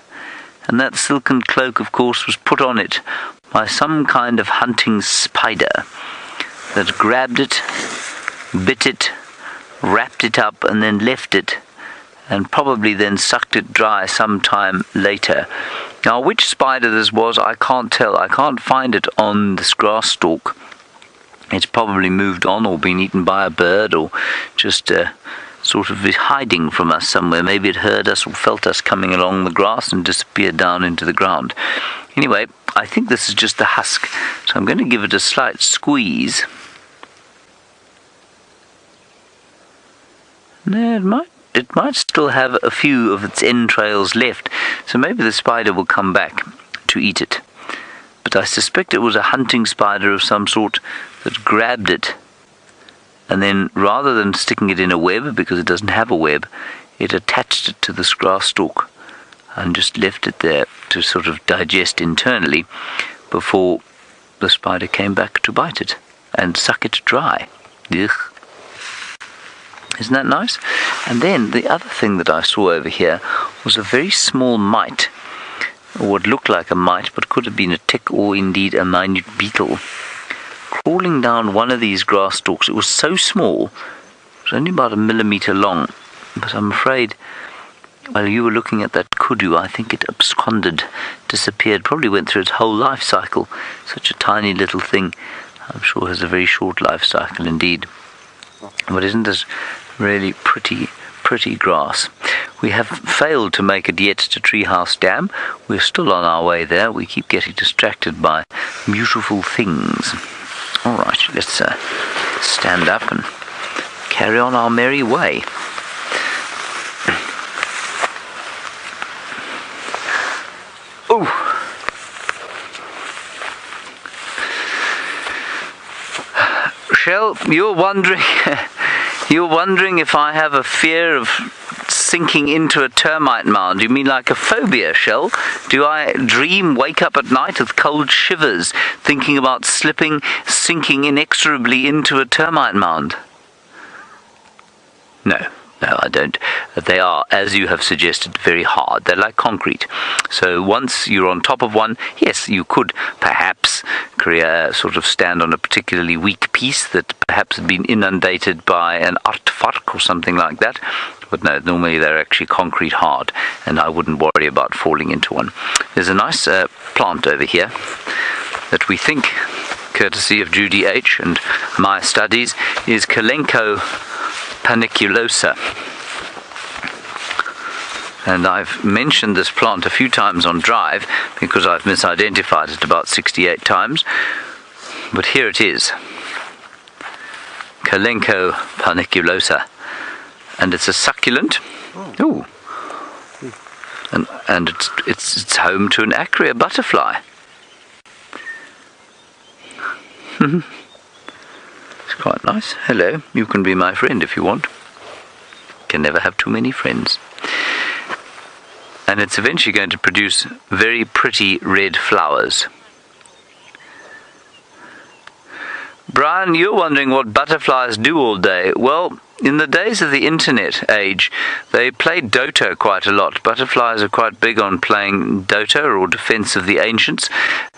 And that silken cloak, of course, was put on it by some kind of hunting spider that grabbed it, bit it, wrapped it up, and then left it, and probably then sucked it dry some time later. Now, which spider this was, I can't tell. I can't find it on this grass stalk. It's probably moved on or been eaten by a bird, or just sort of is hiding from us somewhere. Maybe it heard us or felt us coming along the grass and disappeared down into the ground. Anyway, I think this is just the husk, so I'm going to give it a slight squeeze. No, it might still have a few of its entrails left, so maybe the spider will come back to eat it. But I suspect it was a hunting spider of some sort that grabbed it, and then rather than sticking it in a web, because it doesn't have a web, it attached it to this grass stalk and just left it there to sort of digest internally before the spider came back to bite it and suck it dry. Ugh. Isn't that nice? And then the other thing that I saw over here was a very small mite, or what looked like a mite but could have been a tick or indeed a minute beetle, crawling down one of these grass stalks. It was so small, it was only about 1 millimeter long, but I'm afraid while you were looking at that kudu, I think it absconded, disappeared, probably went through its whole life cycle. Such a tiny little thing, I'm sure has a very short life cycle indeed. But isn't this really pretty grass? We have failed to make it yet to Treehouse Dam. We're still on our way there. We keep getting distracted by beautiful things. All right, let's stand up and carry on our merry way. Oh! Shell, you're wondering if I have a fear of sinking into a termite mound. You mean like a phobia, Shell? Do I wake up at night with cold shivers, thinking about sinking inexorably into a termite mound? No, I don't. They are, as you have suggested, very hard. They're like concrete. So once you're on top of one, yes, you could perhaps sort of stand on a particularly weak piece that perhaps had been inundated by an aardvark or something like that. But no, normally they're actually concrete hard, and I wouldn't worry about falling into one. There's a nice plant over here that we think, courtesy of Judy H. and my studies, is Kalenko paniculosa. And I've mentioned this plant a few times on Drive because I've misidentified it about 68 times. But here it is. Kalenko paniculosa. And it's a succulent. Ooh. And it's home to an acrea butterfly. It's quite nice. Hello, you can be my friend if you want. Can never have too many friends. And it's eventually going to produce very pretty red flowers. Brian, you're wondering what butterflies do all day. Well, in the days of the internet age, they played Dota quite a lot. Butterflies are quite big on playing Dota, or Defense of the Ancients.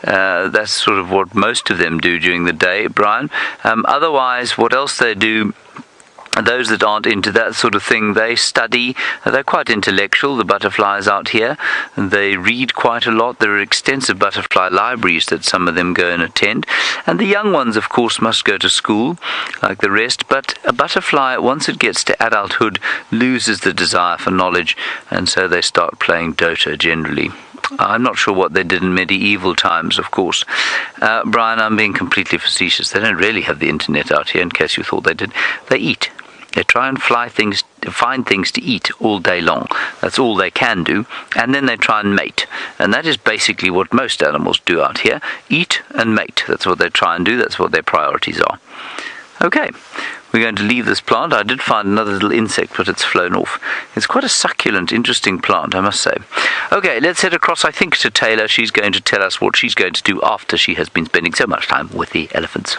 That's sort of what most of them do during the day, Brian. Otherwise, what else they do, those that aren't into that sort of thing, they study. They're quite intellectual, the butterflies out here. They read quite a lot. There are extensive butterfly libraries that some of them go and attend. And the young ones, of course, must go to school like the rest. But a butterfly, once it gets to adulthood, loses the desire for knowledge, and so they start playing Dota generally. I'm not sure what they did in medieval times, of course. Brian, I'm being completely facetious. They don't really have the internet out here, in case you thought they did. They eat. They try and find things to eat all day long. That's all they can do. And then they try and mate. And that is basically what most animals do out here. Eat and mate. That's what they try and do. That's what their priorities are. Okay, we're going to leave this plant. I did find another little insect, but it's flown off. It's quite a succulent, interesting plant, I must say. Okay, let's head across, I think, to Taylor. She's going to tell us what she's going to do after she has been spending so much time with the elephants.